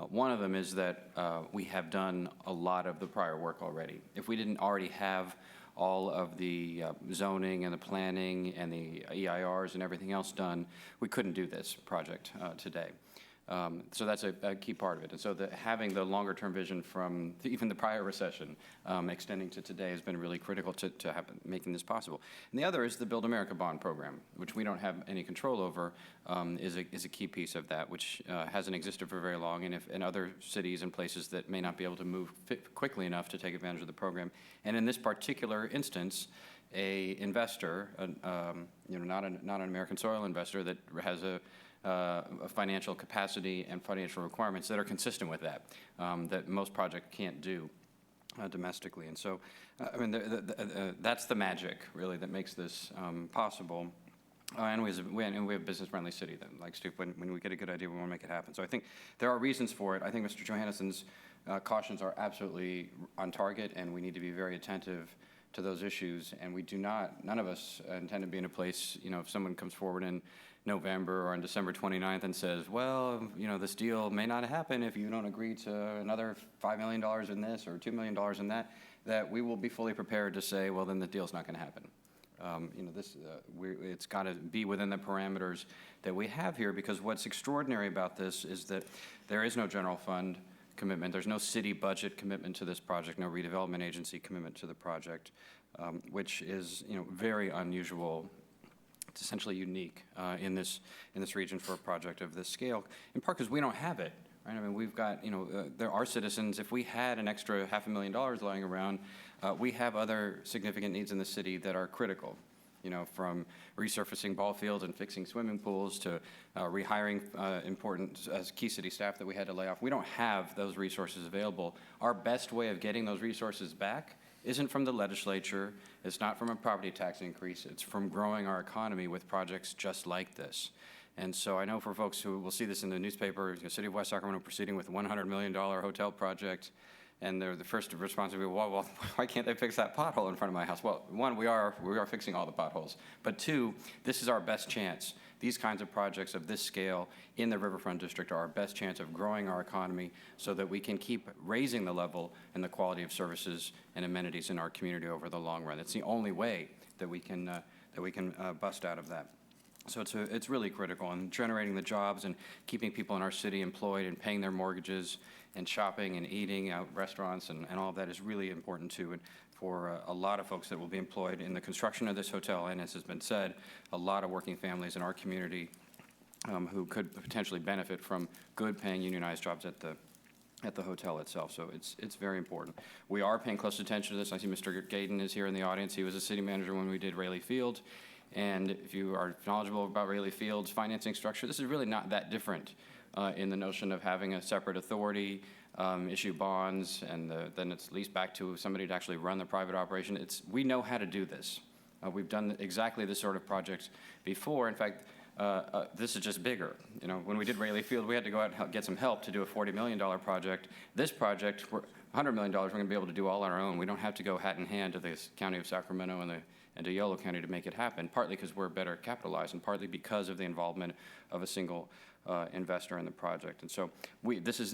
One of them is that we have done a lot of the prior work already. If we didn't already have all of the zoning and the planning and the EIRs and everything else done, we couldn't do this project today. So that's a key part of it. And so having the longer-term vision from even the prior recession extending to today has been really critical to making this possible. And the other is the Build America Bond program, which we don't have any control over, is a key piece of that, which hasn't existed for very long. And if in other cities and places that may not be able to move quickly enough to take advantage of the program, and in this particular instance, a investor, not an American soil investor that has a financial capacity and financial requirements that are consistent with that, that most projects can't do domestically. And so, I mean, that's the magic, really, that makes this possible. And we have a business-friendly city, then, like Steve, when we get a good idea, we want to make it happen. So I think there are reasons for it. I think Mr. Johannessen's cautions are absolutely on target, and we need to be very attentive to those issues. And we do not, none of us intend to be in a place, if someone comes forward in November or on December 29th and says, well, this deal may not happen if you don't agree to another $5 million in this or $2 million in that we will be fully prepared to say, well, then the deal's not going to happen. It's got to be within the parameters that we have here, because what's extraordinary about this is that there is no general fund commitment. There's no city budget commitment to this project, no redevelopment agency commitment to the project, which is, very unusual. It's essentially unique in this region for a project of this scale, in part because we don't have it, right? I mean, we've got, there are citizens, if we had an extra $500,000 lying around, we have other significant needs in the city that are critical, from resurfacing ball fields and fixing swimming pools to rehiring important key city staff that we had to lay off. We don't have those resources available. Our best way of getting those resources back isn't from the legislature, it's not from a property tax increase, it's from growing our economy with projects just like this. And so I know for folks who will see this in the newspaper, the City of West Sacramento proceeding with a $100 million hotel project, and they're the first response will be, well, why can't they fix that pothole in front of my house? Well, one, we are fixing all the potholes. But two, this is our best chance. These kinds of projects of this scale in the Riverfront District are our best chance of growing our economy so that we can keep raising the level and the quality of services and amenities in our community over the long run. It's the only way that we can bust out of that. So it's really critical, and generating the jobs and keeping people in our city employed and paying their mortgages and shopping and eating out restaurants and all of that is really important too. And for a lot of folks that will be employed in the construction of this hotel, and as has been said, a lot of working families in our community who could potentially benefit from good paying unionized jobs at the hotel itself. So it's very important. We are paying close attention to this. I see Mr. Gaydon is here in the audience. He was a city manager when we did Raley Field. And if you are knowledgeable about Raley Field's financing structure, this is really not that different in the notion of having a separate authority, issue bonds, and then it's leased back to somebody to actually run the private operation. We know how to do this. We've done exactly this sort of project before. In fact, this is just bigger. When we did Raley Field, we had to go out and get some help to do a $40 million project. This project, $100 million, we're going to be able to do all on our own. We don't have to go hat in hand to the County of Sacramento and to Yolo County to make it happen, partly because we're better capitalized and partly because of the involvement of a single investor in the project. And so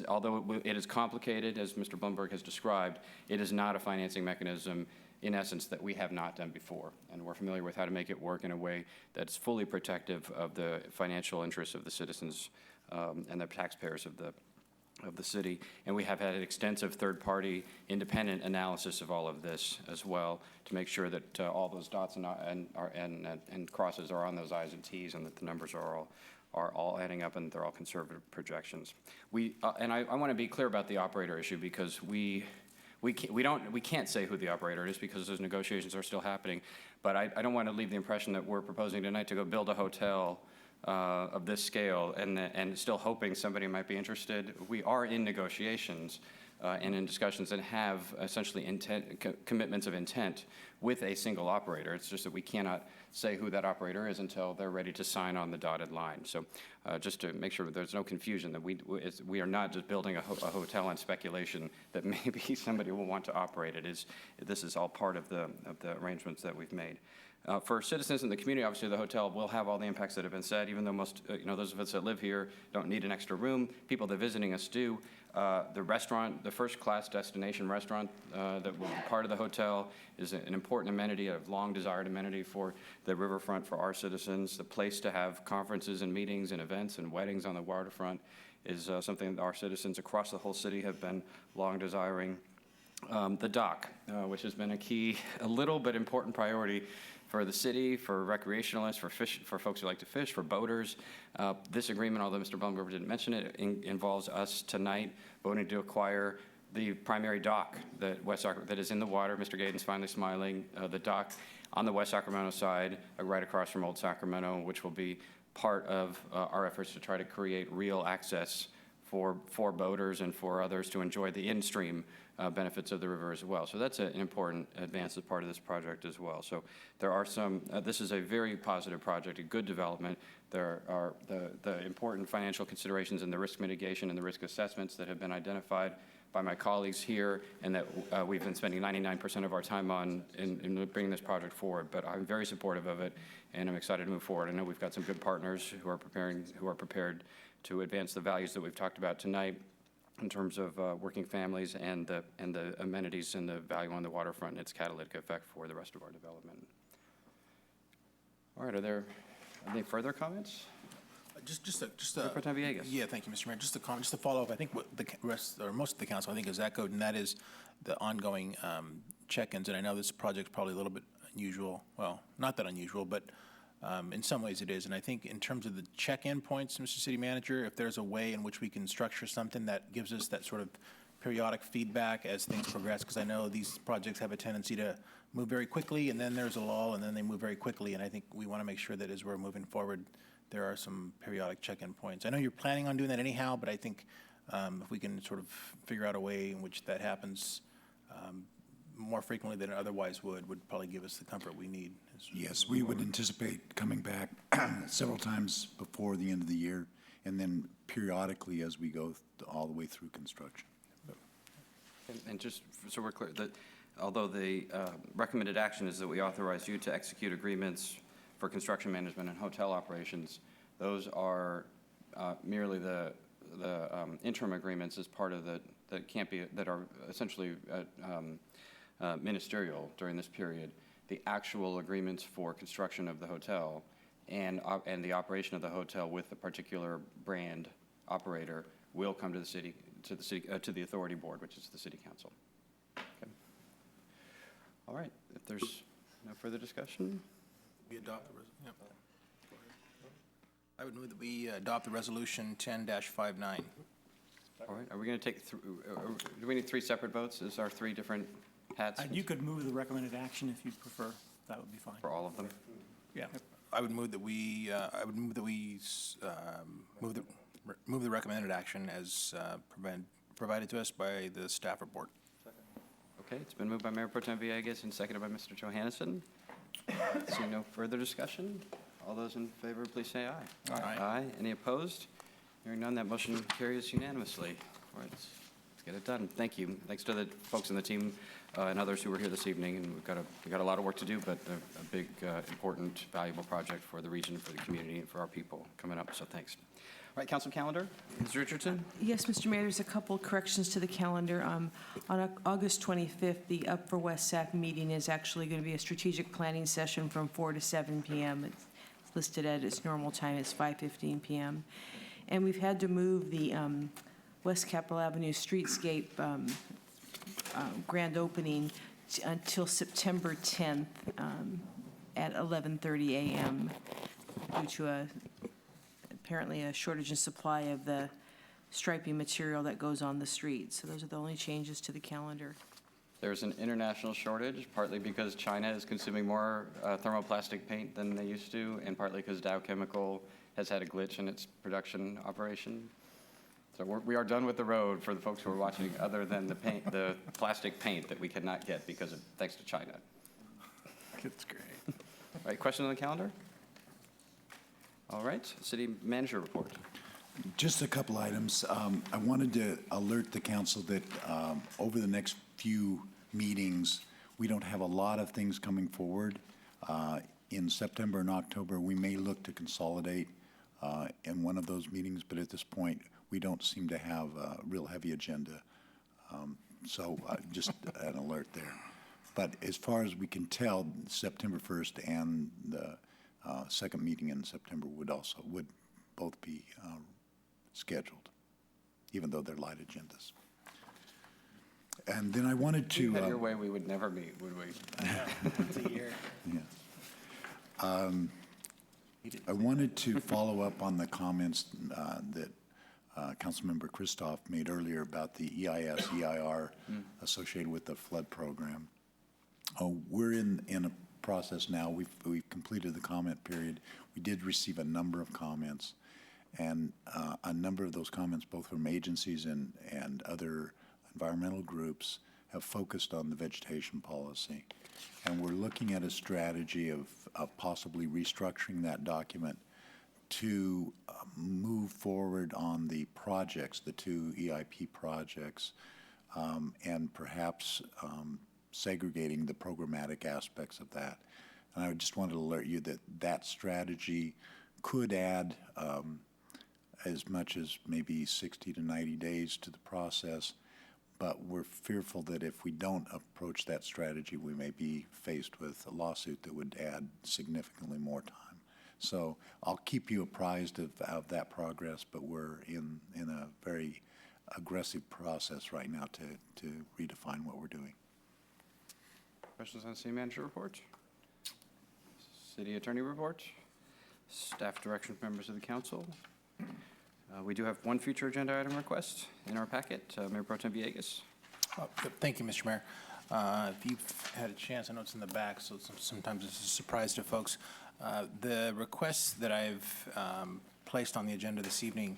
although it is complicated, as Mr. Blumberg has described, it is not a financing mechanism in essence that we have not done before. And we're familiar with how to make it work in a way that's fully protective of the financial interests of the citizens and the taxpayers of the city. And we have had an extensive third-party independent analysis of all of this as well to make sure that all those dots and crosses are on those I's and T's and that the numbers are all adding up and they're all conservative projections. And I want to be clear about the operator issue because we can't say who the operator is because those negotiations are still happening. But I don't want to leave the impression that we're proposing tonight to go build a hotel of this scale and still hoping somebody might be interested. We are in negotiations and in discussions and have essentially commitments of intent with a single operator. It's just that we cannot say who that operator is until they're ready to sign on the dotted line. So just to make sure there's no confusion that we are not just building a hotel on speculation that maybe somebody will want to operate it. This is all part of the arrangements that we've made. For citizens in the community, obviously the hotel will have all the impacts that have been said, even though most, those of us that live here don't need an extra room. People that are visiting us do. The restaurant, the first-class destination restaurant that will be part of the hotel is an important amenity, a long-desired amenity for the riverfront for our citizens. The place to have conferences and meetings and events and weddings on the waterfront is something that our citizens across the whole city have been long desiring. The dock, which has been a little but important priority for the city, for recreationalists, for folks who like to fish, for boaters. This agreement, although Mr. Blumberg didn't mention it, involves us tonight voting to acquire the primary dock that is in the water. Mr. Gaydon's finally smiling. The dock on the West Sacramento side, right across from Old Sacramento, which will be part of our efforts to try to create real access for boaters and for others to enjoy the in-stream benefits of the river as well. So that's an important advance as part of this project as well. So there are this is a very positive project, a good development. There are the important financial considerations and the risk mitigation and the risk assessments that have been identified by my colleagues here and that we've been spending 99% of our time on in bringing this project forward. But I'm very supportive of it and I'm excited to move forward. I know we've got some good partners who are prepared to advance the values that we've talked about tonight in terms of working families and the amenities and the value on the waterfront and its catalytic effect for the rest of our development. All right, are there any further comments? Pro Tem Villegas. Yeah, thank you, Mr. Mayor. Just to follow up, I think what the rest, or most of the council, I think, has echoed, and that is the ongoing check-ins. And I know this project's probably a little bit unusual. Well, not that unusual, but in some ways it is. And I think in terms of the check-in points, Mr. City Manager, if there's a way in which we can structure something that gives us that sort of periodic feedback as things progress, because I know these projects have a tendency to move very quickly, and then there's a lull, and then they move very quickly. And I think we want to make sure that as we're moving forward, there are some periodic check-in points. I know you're planning on doing that anyhow, but I think if we can sort of figure out a way in which that happens more frequently than it otherwise would probably give us the comfort we need. Yes, we would anticipate coming back several times before the end of the year, and then periodically as we go all the way through construction. And just so we're clear, that although the recommended action is that we authorize you to execute agreements for construction management and hotel operations, those are merely the interim agreements as part of that are essentially ministerial during this period. The actual agreements for construction of the hotel and the operation of the hotel with the particular brand operator will come to to the authority board, which is the city council. Okay. All right. If there's no further discussion, we adopt the I would move that we adopt the resolution 10-59. All right. Are we going to take do we need three separate votes? Is our three different hats? You could move the recommended action if you'd prefer. That would be fine. For all of them? Yeah. I would move that we move the recommended action as provided to us by the staff report. Okay, it's been moved by Mayor Pro Tem Villegas and seconded by Mr. Johannesson. Seeing no further discussion, all those in favor, please say aye. Aye. Aye. Any opposed? Hearing none, that motion carries unanimously. All right, let's get it done. Thank you. Thanks to the folks in the team and others who were here this evening. And we've got a lot of work to do, but a big, important, valuable project for the region, for the community, and for our people coming up. So thanks. All right, council calendar. Ms. Richardson? Yes, Mr. Mayor, there's a couple corrections to the calendar. On August 25th, the Up for West Sac meeting is actually going to be a strategic planning session from 4 to 7 p.m. It's listed at its normal time. It's 5:15 p.m. And we've had to move the West Capitol Avenue streetscape grand opening until September 10th at 11:30 a.m. due to apparently a shortage in supply of the striping material that goes on the street. So those are the only changes to the calendar. There's an international shortage, partly because China is consuming more thermoplastic paint than they used to, and partly because Dow Chemical has had a glitch in its production operation. So we are done with the road for the folks who are watching, other than the plastic paint that we cannot get thanks to China. That's great. All right, question on the calendar? All right, city manager report. Just a couple items. I wanted to alert the council that over the next few meetings, we don't have a lot of things coming forward. In September and October, we may look to consolidate in one of those meetings, but at this point, we don't seem to have a real heavy agenda. So just an alert there. But as far as we can tell, September 1st and the second meeting in September would both be scheduled, even though they're light agendas. And then I wanted to. If you had your way, we would never meet, would we? Once a year. Yeah. I wanted to follow up on the comments that Councilmember Christoph made earlier about the EIS, EIR associated with the flood program. We're in a process now. We've completed the comment period. We did receive a number of comments, and a number of those comments, both from agencies and other environmental groups, have focused on the vegetation policy. And we're looking at a strategy of possibly restructuring that document to move forward on the projects, the two EIP projects, and perhaps segregating the programmatic aspects of that. And I just wanted to alert you that that strategy could add as much as maybe 60 to 90 days to the process, but we're fearful that if we don't approach that strategy, we may be faced with a lawsuit that would add significantly more time. So I'll keep you apprised of that progress, but we're in a very aggressive process right now to redefine what we're doing. Questions on city manager report? City attorney report? Staff direction from members of the council? We do have one future agenda item request in our packet. Mayor Pro Tem Villegas. Thank you, Mr. Mayor. If you've had a chance, I know it's in the back, so sometimes it's a surprise to folks. The request that I've placed on the agenda this evening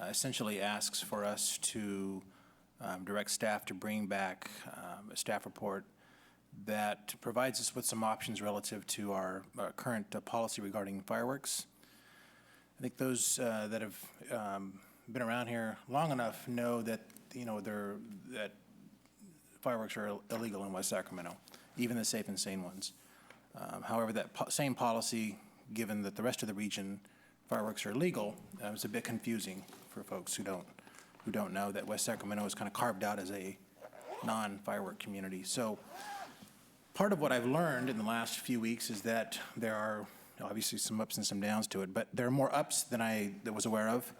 essentially asks for us to direct staff to bring back a staff report that provides us with some options relative to our current policy regarding fireworks. I think those that have been around here long enough know that that fireworks are illegal in West Sacramento, even the safe and sane ones. However, that same policy, given that the rest of the region fireworks are illegal, is a bit confusing for folks who don't know that West Sacramento is kind of carved out as a non-firework community. So part of what I've learned in the last few weeks is that there are obviously some ups and some downs to it, but there are more ups than I was aware of,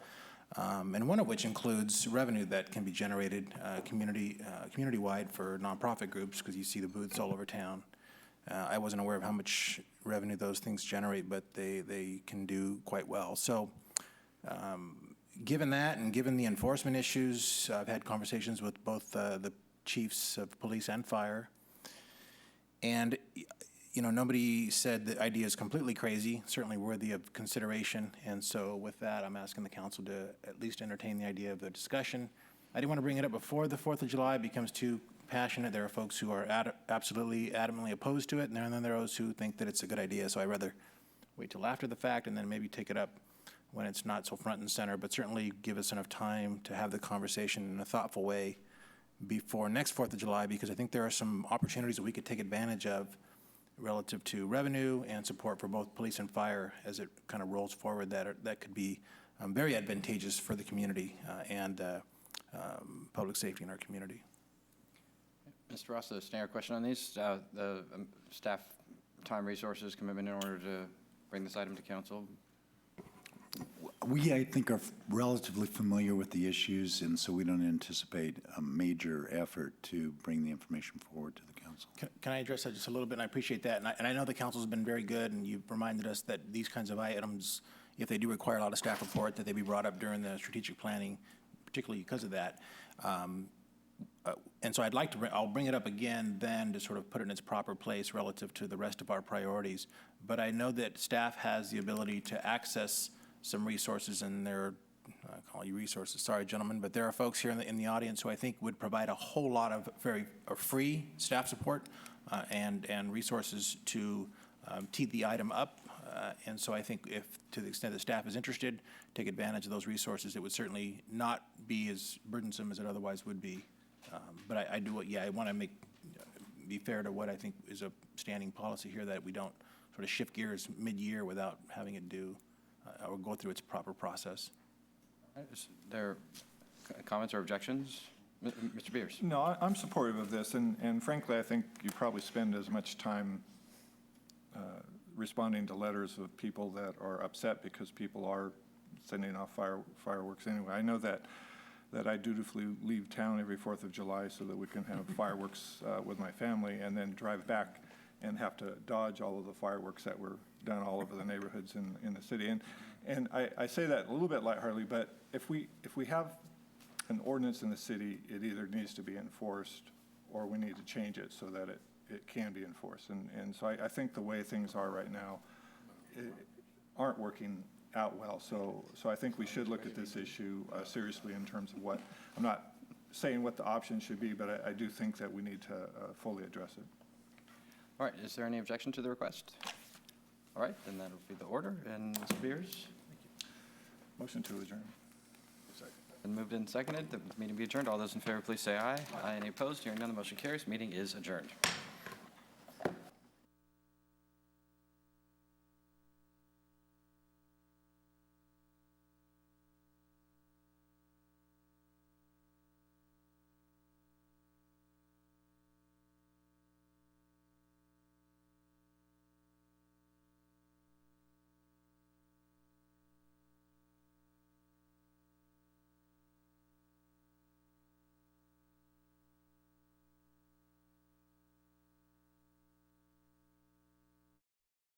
and one of which includes revenue that can be generated community-wide for nonprofit groups, because you see the booths all over town. I wasn't aware of how much revenue those things generate, but they can do quite well. So given that and given the enforcement issues, I've had conversations with both the chiefs of police and fire, and nobody said the idea is completely crazy, certainly worthy of consideration. And so with that, I'm asking the council to at least entertain the idea of the discussion. I didn't want to bring it up before the 4th of July. It becomes too passionate. There are folks who are absolutely adamantly opposed to it, and then there are those who think that it's a good idea. So I'd rather wait till after the fact and then maybe take it up when it's not so front and center, but certainly give us enough time to have the conversation in a thoughtful way before next 4th of July, because I think there are some opportunities that we could take advantage of relative to revenue and support for both police and fire as it kind of rolls forward that could be very advantageous for the community and public safety in our community. Mr. Ross, the standard question on these, the staff time, resources, commitment in order to bring this item to council. We, I think, are relatively familiar with the issues, and so we don't anticipate a major effort to bring the information forward to the council. Can I address that just a little bit? And I appreciate that. And I know the council's been very good, and you've reminded us that these kinds of items, if they do require a lot of staff report, that they be brought up during the strategic planning, particularly because of that. And so I'd like to, I'll bring it up again then to sort of put it in its proper place relative to the rest of our priorities. But I know that staff has the ability to access some resources, and there, I call you resources, sorry, gentlemen, but there are folks here in the audience who I think would provide a whole lot of very free staff support and resources to tee the item up. And so I think if, to the extent that staff is interested, take advantage of those resources, it would certainly not be as burdensome as it otherwise would be. But I do, I want to be fair to what I think is a standing policy here, that we don't sort of shift gears mid-year without having it do or go through its proper process. Is there comments or objections? Mr. Beers? No, I'm supportive of this, and frankly, I think you probably spend as much time responding to letters of people that are upset because people are sending off fireworks anyway. I know that I dutifully leave town every 4th of July so that we can have fireworks with my family, and then drive back and have to dodge all of the fireworks that were done all over the neighborhoods in the city. And I say that a little bit lightheartedly, but if we have an ordinance in the city, it either needs to be enforced or we need to change it so that it can be enforced. And so I think the way things are right now aren't working out well. So I think we should look at this issue seriously in terms of what, I'm not saying what the options should be, but I do think that we need to fully address it. All right, is there any objection to the request? All right, then that'll be the order. And Mr. Beers? Motion to adjourn. Been moved and seconded. The meeting be adjourned. All those in favor, please say aye. Aye. Any opposed? Hearing none, the motion carries. Meeting is adjourned.